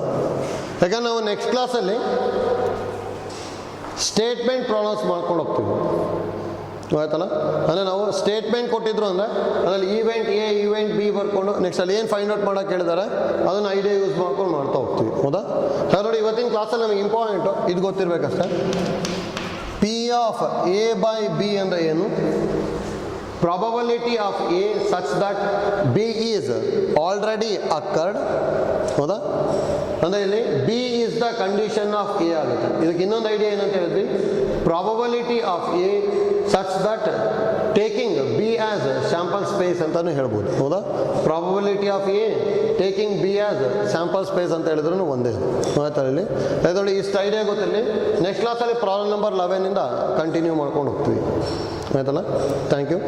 ಯಾಕಂದ್ರೆ ನಾವು ನೆಕ್ಸ್ಟ್ ಕ್ಲಾಸಲ್ಲಿ ಸ್ಟೇಟ್ಮೆಂಟ್ ಪ್ರಾಬ್ಲಮ್ಸ್ ಮಾಡ್ಕೊಂಡು ಹೋಗ್ತೀವಿ. ಆಯ್ತಲ್ಲ? ಅಂದರೆ ನಾವು ಸ್ಟೇಟ್ಮೆಂಟ್ ಕೊಟ್ಟಿದ್ರು ಅಂದರೆ ಅದರಲ್ಲಿ ಈವೆಂಟ್ ಎ ಈವೆಂಟ್ ಬಿ ಬರ್ಕೊಂಡು ನೆಕ್ಸ್ಟ್ ಅಲ್ಲಿ ಏನು ಫೈಂಡ್ ಔಟ್ ಮಾಡೋಕೆ ಹೇಳಿದ್ದಾರೆ ಅದನ್ನು ಐಡಿಯಾ ಯೂಸ್ ಮಾಡ್ಕೊಂಡು ಮಾಡ್ತಾ ಹೋಗ್ತೀವಿ. ಹೌದಾ? ನೋಡಿ, ಇವತ್ತಿನ ಕ್ಲಾಸಲ್ಲಿ ನಮಗೆ ಇಂಪಾರ್ಟೆಂಟು ಇದು ಗೊತ್ತಿರಬೇಕಷ್ಟೇ. P of A by B ಅಂದರೆ ಏನು, probability of A such that B is already occurred. ಹೌದಾ? ಅಂದರೆ ಇಲ್ಲಿ B is the condition of A ಆಗುತ್ತೆ. ಇದಕ್ಕೆ ಇನ್ನೊಂದು ಐಡಿಯಾ ಏನಂತ ಹೇಳಿದ್ವಿ, probability of A such that taking B as sample space ಅಂತಾನು ಹೇಳ್ಬೋದು. ಹೌದಾ? probability of A taking B as sample space ಅಂತ ಹೇಳಿದ್ರು ಒಂದೇ. ಆಯ್ತಾ? ಇಲ್ಲಿ ಅದರಲ್ಲಿ ಇಷ್ಟು ಐಡಿಯಾ ಗೊತ್ತಿರಲಿ. ನೆಕ್ಸ್ಟ್ ಕ್ಲಾಸಲ್ಲಿ ಪ್ರಾಬ್ಲಮ್ ನಂಬರ್ 11 ಇಂದ ಕಂಟಿನ್ಯೂ ಮಾಡ್ಕೊಂಡು ಹೋಗ್ತೀವಿ. ಆಯ್ತಲ್ಲ? Thank you.